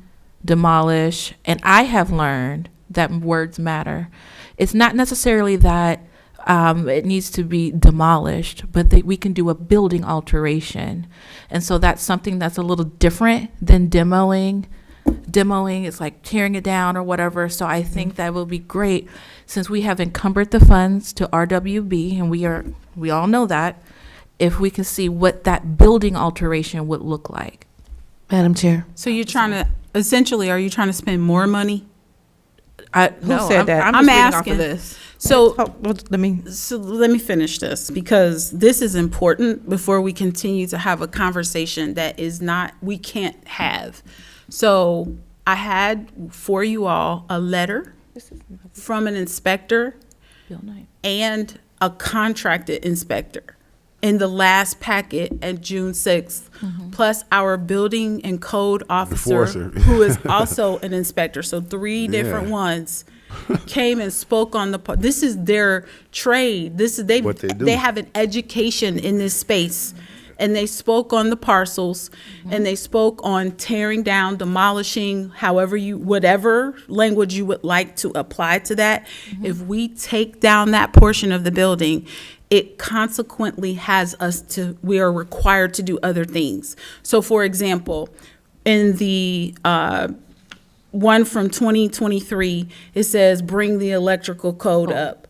demolish, and I have learned that words matter. It's not necessarily that it needs to be demolished, but that we can do a building alteration. And so that's something that's a little different than demoing. Demoing is like tearing it down or whatever. So I think that will be great, since we have encumbered the funds to RWB, and we all know that, if we can see what that building alteration would look like. Madam Chair. So you're trying to, essentially, are you trying to spend more money? Who said that? I'm I'm just reading off asking. of this. So, Let me, so let me finish this, because this is important before we continue to have a conversation that is not, we can't have. So I had for you all a letter from an inspector Bill Knight. and a contracted inspector in the last packet at June 6th, plus our building and code officer, Enforcer. who is also an inspector. So 3 different Yeah. ones came and spoke on the, this is their trade. This is, What they do. they have an education in this space. And they spoke on the parcels, and they spoke on tearing down, demolishing, however you, whatever language you would like to apply to that. If we take down that portion of the building, it consequently has us to, we are required to do other things. So for example, in the one from 2023, it says bring the electrical code up.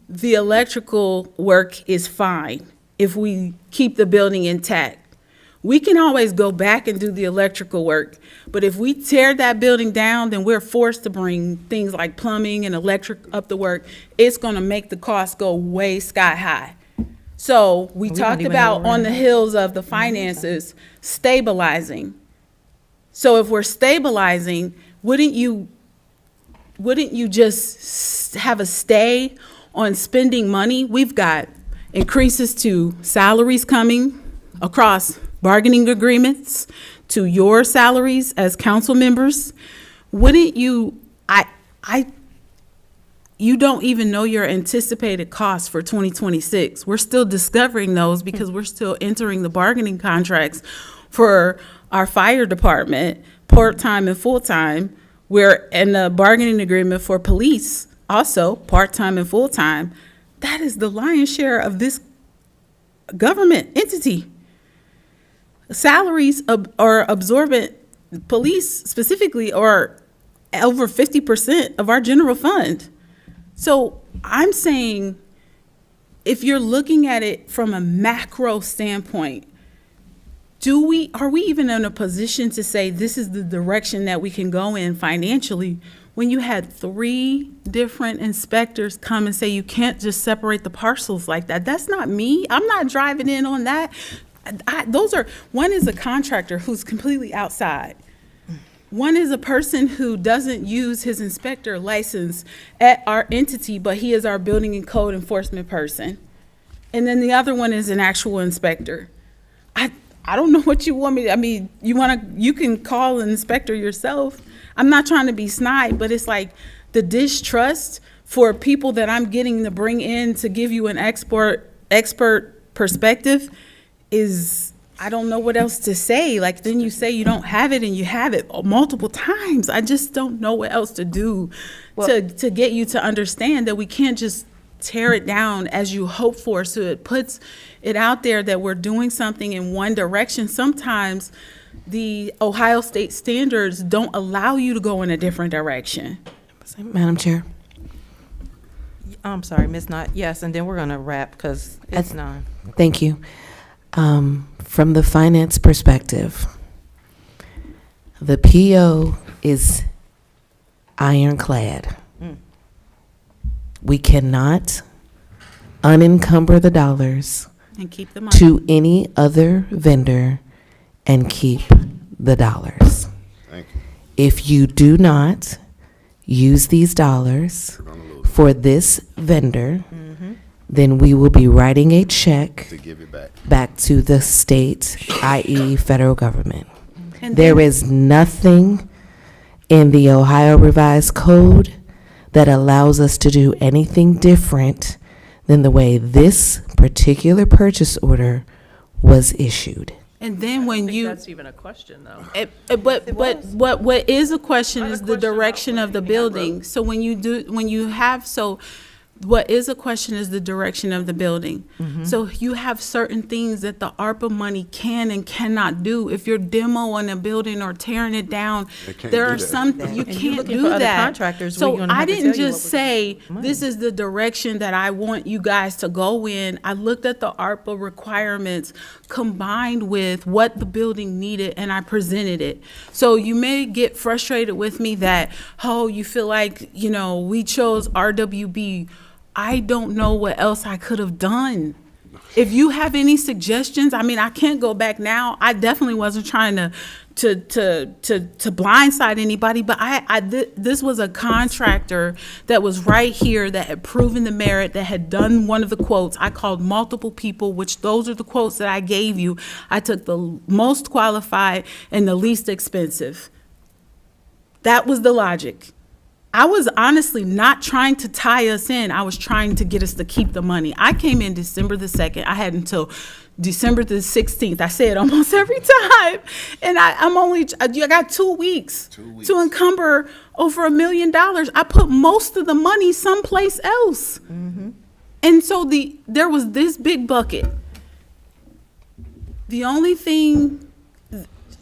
The electrical work is fine if we keep the building intact. We can always go back and do the electrical work, but if we tear that building down, then we're forced to bring things like plumbing and electric up the work. It's gonna make the cost go way sky high. So we don't talked even know about where on we're the heels of the finances, stabilizing. So if we're stabilizing, wouldn't you just have a stay on spending money? We've got increases to salaries coming across bargaining agreements, to your salaries as council members. Wouldn't you, you don't even know your anticipated costs for 2026. We're still discovering those because we're still entering the bargaining contracts for our fire department, part-time and full-time. We're in the bargaining agreement for police, also part-time and full-time. That is the lion's share of this government entity. Salaries are absorbent, police specifically, are over 50% of our general fund. So I'm saying, if you're looking at it from a macro standpoint, are we even in a position to say this is the direction that we can go in financially, when you had 3 different inspectors come and say you can't just separate the parcels like that? That's not me. I'm not driving in on that. One is a contractor who's completely outside. One is a person who doesn't use his inspector license at our entity, but he is our building and code enforcement person. And then the other one is an actual inspector. I don't know what you want me to, I mean, you can call an inspector yourself. I'm not trying to be snide, but it's like the distrust for people that I'm getting to bring in to give you an expert perspective is, I don't know what else to say. Like, then you say you don't have it and you have it multiple times. I just don't know what else to do to get you to understand that we can't just tear it down as you hope for. So it puts it out there that we're doing something in one direction. Sometimes the Ohio state standards don't allow you to go in a different direction. Madam Chair. I'm sorry, Ms. Knott. Yes, and then we're gonna wrap because it's 9. Thank you. From the finance perspective, the PO is ironclad. We cannot unencumber the dollars And keep the money. to any other vendor and keep the dollars. Thank you. If you do not use these dollars We're gonna lose for this vendor, then we will be writing a check to give it back. back to the state, i.e. federal government. And There then- is nothing in the Ohio Revised Code that allows us to do anything different than the way this particular purchase order was issued? And then I when don't think you, that's even a question, though. but what is a question Not a is the question about direction of the what you wrote. building. So when you have, so what is a question is the direction of the building. So you have certain things that the ARPA money can and cannot do. If you're demoing a building or tearing it down, can't there do are that. some, you And you're can't looking do for other that. contractors, we're So gonna I have to didn't tell you just what say, money. this is the direction that I want you guys to go in. I looked at the ARPA requirements combined with what the building needed, and I presented it. So you may get frustrated with me that, oh, you feel like, we chose RWB. I don't know what else I could have done. If you have any suggestions, I mean, I can't go back now. I definitely wasn't trying to blindside anybody, but this was a contractor that was right here that had proven the merit, that had done one of the quotes. I called multiple people, which those are the quotes that I gave you. I took the most qualified and the least expensive. That was the logic. I was honestly not trying to tie us in. I was trying to get us to keep the money. I came in December the 2nd. I had until December the 16th. I say it almost every time. And I got 2 weeks, to encumber over $1 million. I put most of the money someplace else. And so there was this big bucket. The only thing,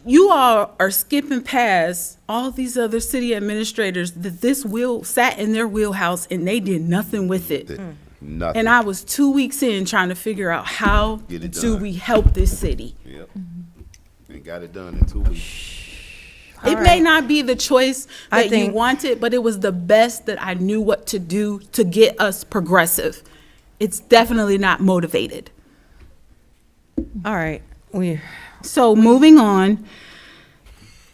you all are skipping past all these other city administrators that this sat in their wheelhouse and they did nothing with it. Nothing. And I was 2 weeks in trying to figure out how Get it do done. we help this city. Yep. And got it done in 2 weeks. It may not be the choice I that you think- wanted, but it was the best that I knew what to do to get us progressive. It's definitely not motivated. All right, So moving on,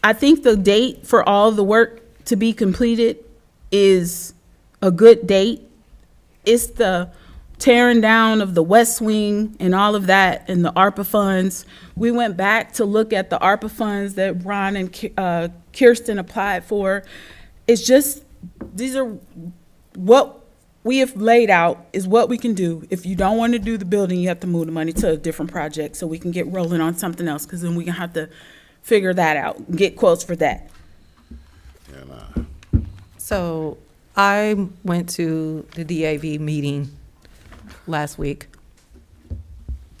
I think the date for all the work to be completed is a good date. It's the tearing down of the West Wing and all of that and the ARPA funds. We went back to look at the ARPA funds that Ron and Kirsten applied for. It's just, these are what we have laid out is what we can do. If you don't want to do the building, you have to move the money to a different project so we can get rolling on something else, because then we're going to have to figure that out, get quotes for that. so I went to the DAV meeting last week.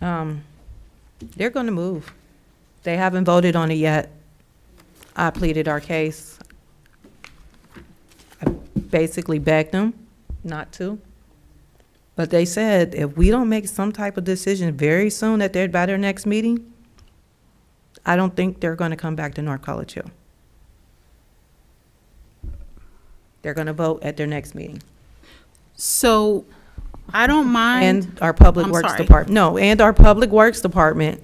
They're gonna move. They haven't voted on it yet. I pleaded our case. I basically begged them not to. But they said if we don't make some type of decision very soon at by their next meeting, I don't think they're gonna come back to North College Hill. They're gonna vote at their next meeting. So I don't mind. And our Public I'm Works sorry. Department, no, and our Public Works Department,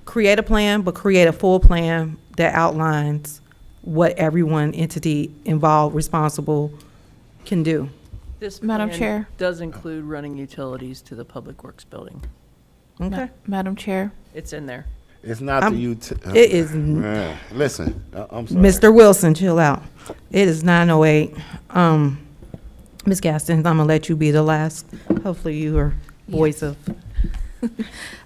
create a plan, but create a full plan that outlines what every one entity involved, responsible can do. This Madam plan Chair. does include running utilities to the Public Works building. Okay? Madam Chair. It's in there. It's not I'm- the It is, Listen, I'm sorry. Mr. Wilson, chill out. It is 9:08. Ms. Gaston, I'm gonna let you be the last. Hopefully you are voice of.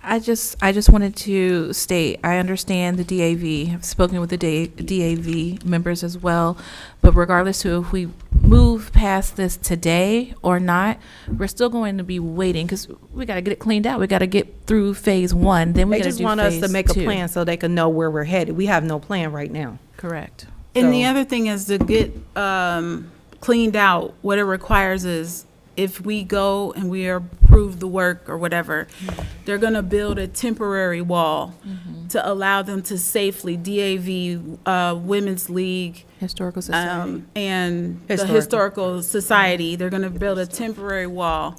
I just wanted to state, I understand the DAV. I've spoken with the DAV members as well, but regardless to if we move past this today or not, we're still going to be waiting because we got to get it cleaned out. We got to get through phase one, then we They got to just do want us to phase make a two. plan so they can know where we're headed. We have no plan right now. Correct. And the So- other thing is to get cleaned out, what it requires is if we go and we approve the work or whatever, they're gonna build a temporary wall to allow them to safely, DAV, Women's League, Historical Society. and the Historical. Historical Society, they're gonna build a temporary wall,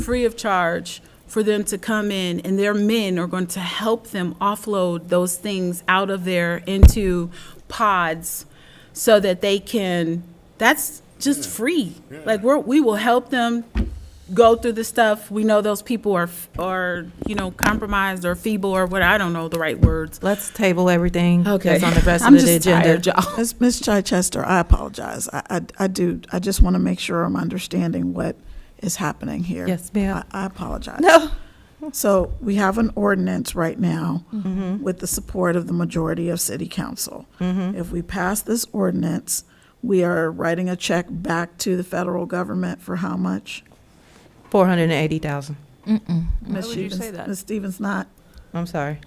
free of charge, for them to come in, and their men are going to help them offload those things out of there into pods so that they can, that's just free. Like, we will help them go through the stuff. We know those people are compromised or feeble or what, I don't know the right words. Let's table everything. Okay. That's on the rest I'm of the just agenda. tired, y'all. Ms. Chichester, I apologize. I just want to make sure I'm understanding what is happening here. Yes, ma'am. I apologize. No. So we have an ordinance right now Mm-hmm. with the support of the majority of city council. If we pass this ordinance, we are writing a check back to the federal government for how much? 480,000. Ms. would you say Stevens- that? Ms. Stevens, not? I'm sorry.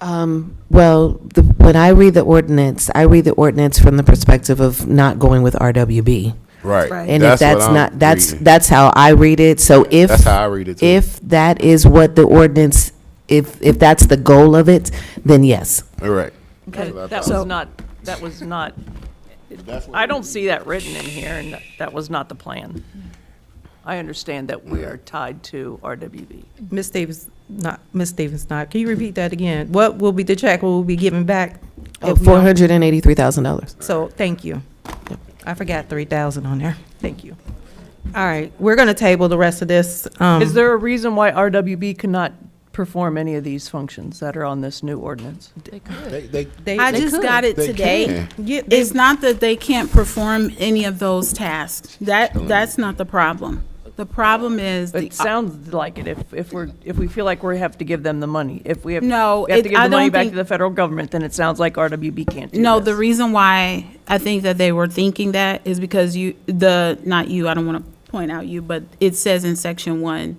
Well, when I read the ordinance from the perspective of not going with RWB. Right. Right. And if That's what that's I'm not, reading. that's how I read it. So if, That's how I read it too. if that is what the ordinance, if that's the goal of it, then yes. All right. Okay. That So- was not, I don't see that written in here, and that was not the plan. I understand that we are tied to RWB. Ms. Stevens, not. Can you repeat that again? What will be the check we'll be giving back? if we don't- $483,000. So, thank you. I forgot 3,000 on there. Thank you. All right, we're going to table the rest of this. Is there a reason why RWB cannot perform any of these functions that are on this new ordinance? I just got it They today. can. Yeah, they- It's not that they can't perform any of those tasks. That's not the problem. The problem is It sounds like it, if we feel like we have to give them the money. If we have, No, we have to it- give I the money don't back think- to the federal government, then it sounds like RWB can't do No, this. the reason why I think that they were thinking that is because not you, I don't want to point out you, but it says in section 1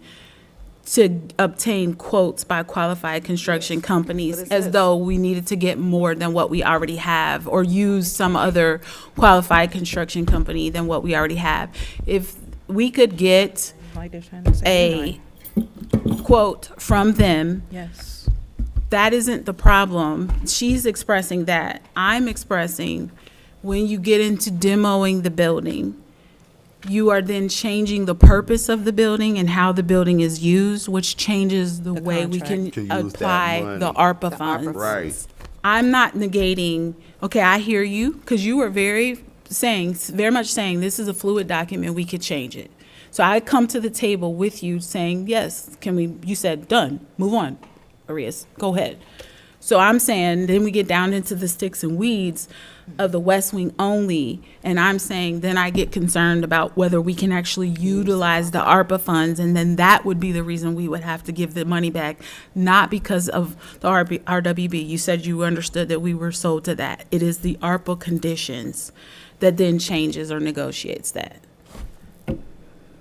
to obtain quotes by qualified construction companies, as though we needed to get more than what we already have, or use some other qualified construction company than what we already have. If we could get Like they're trying to say a quote from them, Yes. that isn't the problem. She's expressing that. I'm expressing when you get into demoing the building, you are then changing the purpose of the building and how the building is used, which changes the way we can To use that apply money. the ARPA funds. Right. I'm not negating, okay, I hear you, because you were very much saying this is a fluid document, we could change it. So I come to the table with you saying, yes, you said, done, move on, Arias, go ahead. So I'm saying, then we get down into the sticks and weeds of the West Wing only, and I'm saying, then I get concerned about whether we can actually utilize the ARPA funds, and then that would be the reason we would have to give the money back, not because of the RWB. You said you understood that we were sold to that. It is the ARPA conditions that then changes or negotiates that.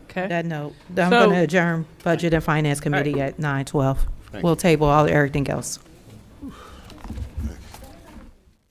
Okay. that note. I'm So- going to adjourn Budget and Finance Committee at 9:12. We'll table everything else.